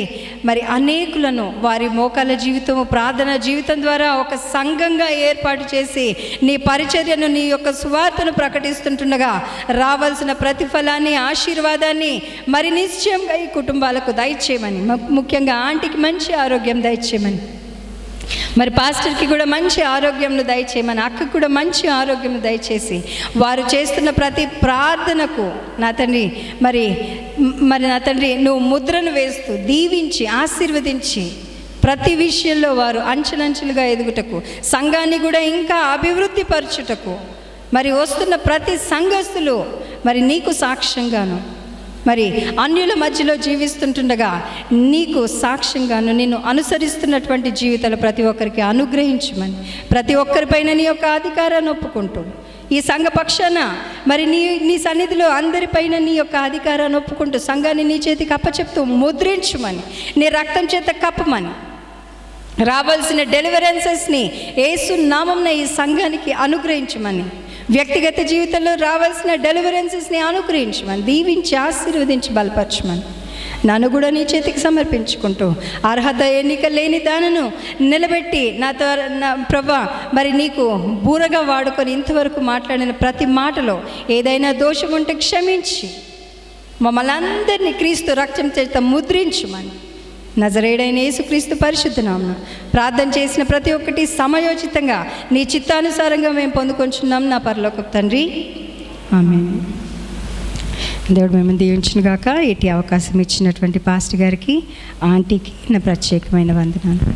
మరి అనేకులను వారి మోకాళ్ళ జీవితము, ప్రార్థన జీవితం ద్వారా ఒక సంఘంగా ఏర్పాటు చేసి నీ పరిచర్యను, నీ యొక్క సువార్తను ప్రకటిస్తుంటుండగా రావాల్సిన ప్రతిఫలాన్ని, ఆశీర్వాదాన్ని మరి నిశ్చయంగా ఈ కుటుంబాలకు దయచేయమని, ముఖ్యంగా ఆంటీకి మంచి ఆరోగ్యం దయచేయమని, మరి పాస్టర్కి కూడా మంచి ఆరోగ్యంను దయచేయమని, అక్కకు కూడా మంచి ఆరోగ్యం దయచేసి వారు చేస్తున్న ప్రతి ప్రార్థనకు నా తండ్రి మరి నా తండ్రి నువ్వు ముద్రను వేస్తూ దీవించి ఆశీర్వదించి ప్రతి విషయంలో వారు అంచెలంచెలుగా ఎదుగుటకు, సంఘాన్ని కూడా ఇంకా అభివృద్ధి పరచుటకు, మరి వస్తున్న ప్రతి సంఘస్థులు మరి నీకు సాక్ష్యంగాను, మరి అన్యుల మధ్యలో జీవిస్తుంటుండగా నీకు సాక్ష్యంగాను నిన్ను అనుసరిస్తున్నటువంటి జీవితాలు ప్రతి ఒక్కరికి అనుగ్రహించమని, ప్రతి ఒక్కరిపైన నీ యొక్క అధికారాన్ని ఒప్పుకుంటూ ఈ సంఘ పక్షాన మరి నీ సన్నిధిలో అందరిపైన నీ యొక్క అధికారాన్ని ఒప్పుకుంటూ సంఘాన్ని నీ చేతికి అప్పచెప్తూ ముద్రించమని, నీ రక్తం చేత కప్పమని, రావాల్సిన డెలివరెన్సెస్ని యేసు నామమున ఈ సంఘానికి అనుగ్రహించమని, వ్యక్తిగత జీవితంలో రావాల్సిన డెలివరెన్సెస్ని అనుగ్రహించమని, దీవించి ఆశీర్వదించి బలపరచమని నన్ను కూడా నీ చేతికి సమర్పించుకుంటూ అర్హత ఎన్నిక లేని దానిను నిలబెట్టి నా ప్రభా మరి నీకు బూరగా వాడుకొని ఇంతవరకు మాట్లాడిన ప్రతి మాటలో ఏదైనా దోషం ఉంటే క్షమించి మమ్మల్ని అందరినీ క్రీస్తు రక్తం చేత ముద్రించమని నజరేయుడైన యేసుక్రీస్తు పరిశుద్ధ నామమున ప్రార్థన చేసిన ప్రతి ఒక్కటి సమయోచితంగా నీ చిత్తానుసారంగా మేము పొందుకొంచున్నాం నా పరలోకపు తండ్రి, ఆమేన్. దేవుడు మేము దీవించును గాక. ఇటు అవకాశం ఇచ్చినటువంటి పాస్టర్ గారికి, ఆంటీకి నా ప్రత్యేకమైన వందనాలు.